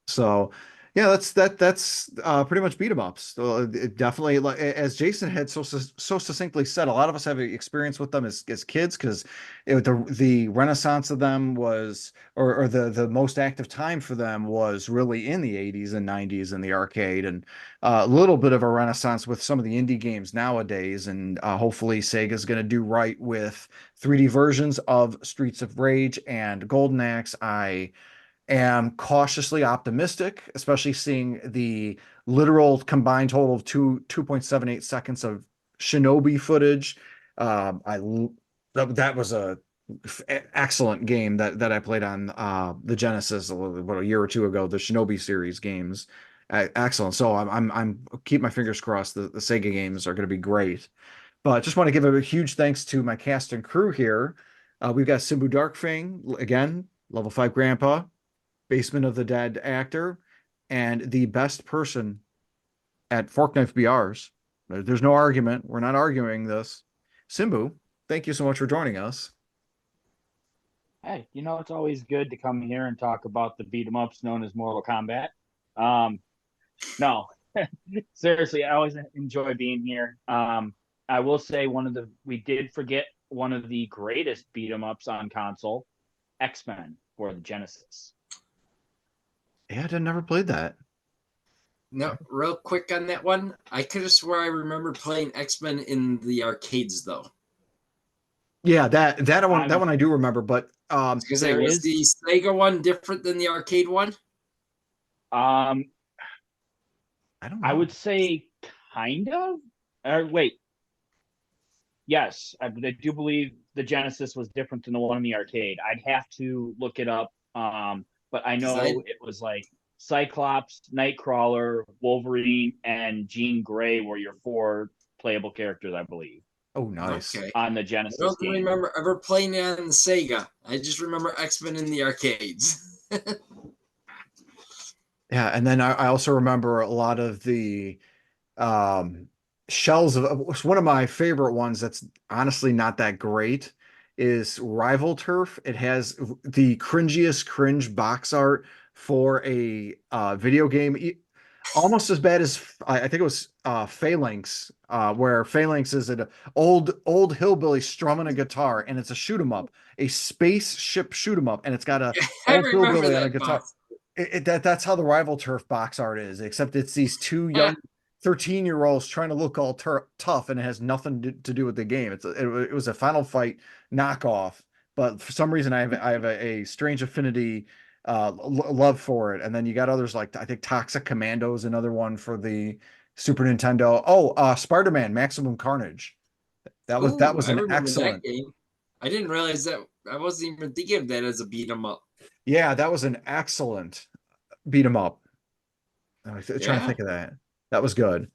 So yeah, that's pretty much beat 'em ups. So it definitely, like as Jason had so succinctly said, a lot of us have experience with them as kids, because the renaissance of them was, or the most active time for them was really in the 80s and 90s in the arcade, and a little bit of a renaissance with some of the indie games nowadays. And hopefully Sega's going to do right with 3D versions of Streets of Rage and Golden Axe. I am cautiously optimistic, especially seeing the literal combined total of 2.78 seconds of Shinobi footage. That was a excellent game that I played on the Genesis a year or two ago. The Shinobi series games, excellent. So I'm keep my fingers crossed. The Sega games are going to be great. But just want to give a huge thanks to my cast and crew here. We've got Simbu Darkfang again, level 5 grandpa, Basement of the Dead actor, and the best person at Fork Knife BRs. There's no argument. We're not arguing this. Simbu, thank you so much for joining us. Hey, it's always good to come here and talk about the beat 'em ups known as Mortal Kombat. No, seriously, I always enjoy being here. I will say we did forget one of the greatest beat 'em ups on console, X-Men for the Genesis. Yeah, I never played that. No, real quick on that one. I could have swore I remember playing X-Men in the arcades though. Yeah, that one I do remember, but Because There was is- the Sega one different than the arcade one? I don't know. would say kind of. Wait. Yes, I do believe the Genesis was different than the one in the arcade. I'd have to look it up. But I know it was like Cyclops, Nightcrawler, Wolverine, and Jean Grey were your 4 playable characters, I believe. Oh, nice. Okay. On the I Genesis don't game. remember ever playing it on the Sega. I just remember X-Men in the arcades. Yeah, and then I also remember a lot of the shells of one of my favorite ones that's honestly not that great is Rival Turf. It has the cringiest cringe box art for a video game, almost as bad as I think it was Phalanx, where Phalanx is an old hillbilly strumming a guitar, and it's a shoot 'em up, a spaceship shoot 'em up, and it's got a I old remember hillbilly on a that guitar. box. That's how the Rival Turf box art is, except it's these 2 young 13-year-olds trying to look all tough, and it has nothing to do with the game. It was a Final Fight knockoff, but for some reason I have a strange affinity, love for it. And then you got others like, I think Toxic Commando is another one for the Super Nintendo. Oh, Spider-Man Maximum Carnage. That was I an remember excellent that game. I didn't realize that. I wasn't even thinking of that as a beat 'em up. Yeah, that was an excellent beat 'em up. I'm trying to Yeah. think of that. That was good.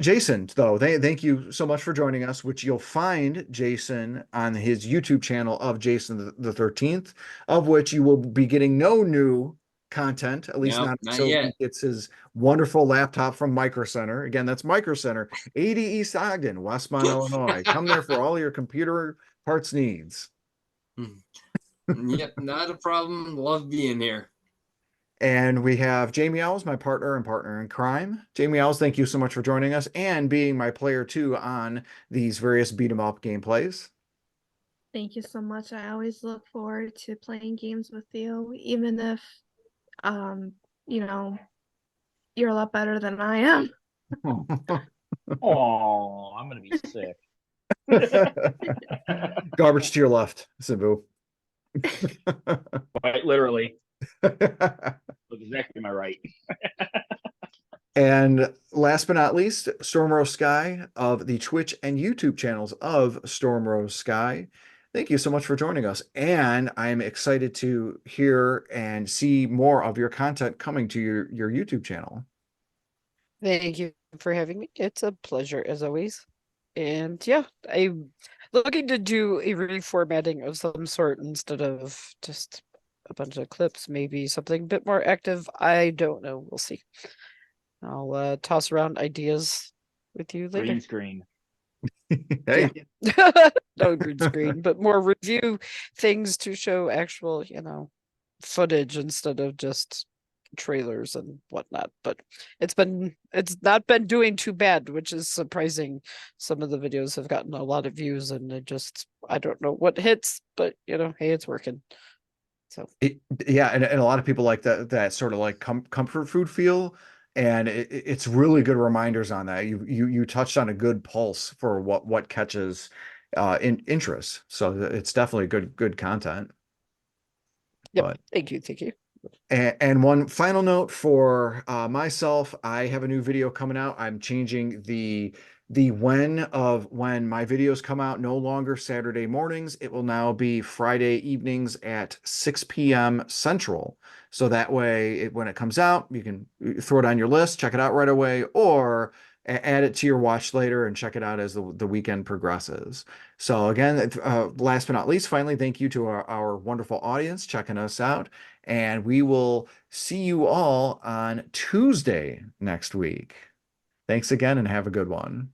Jason, though, thank you so much for joining us, which you'll find Jason on his YouTube channel of Jason the 13th, of which you will be getting no new content, at least No, not not until he yet. gets his wonderful laptop from Micro Center. Again, that's Micro Center, 80 East Ogden, Westmont, Illinois. Come there for all your computer parts needs. Yep, not a problem. Love being here. And we have Jamie Owls, my partner and partner in crime. Jamie Owls, thank you so much for joining us and being my player 2 on these various beat 'em up gameplays. Thank you so much. I always look forward to playing games with you, even if you know, you're a lot better than I am. Oh, I'm gonna be sick. Garbage to your left, Simbu. Quite literally. Exactly my right. And last but not least, Stormrosesky of the Twitch and YouTube channels of Stormrosesky. Thank you so much for joining us. And I'm excited to hear and see more of your content coming to your YouTube channel. Thank you for having me. It's a pleasure as always. And yeah, I'm looking to do a reformatting of some sort instead of just a bunch of clips, maybe something a bit more active. I don't know. We'll see. I'll toss around ideas with you later. Green screen. Hey, No green screen, but more review things to show actual, footage instead of just trailers and whatnot. But it's not been doing too bad, which is surprising. Some of the videos have gotten a lot of views, and I don't know what hits, but hey, it's working. So yeah, and a lot of people like that sort of like comfort food feel, and it's really good reminders on that. You touched on a good pulse for what catches interest. So it's definitely good content. yep, But thank you. and one final note for myself, I have a new video coming out. I'm changing the when my videos come out, no longer Saturday mornings. It will now be Friday evenings at 6 p.m. Central. So that way, when it comes out, you can throw it on your list, check it out right away, or add it to your watch later and check it out as the weekend progresses. So again, last but not least, finally, thank you to our wonderful audience checking us out. And we will see you all on Tuesday next week. Thanks again and have a good one.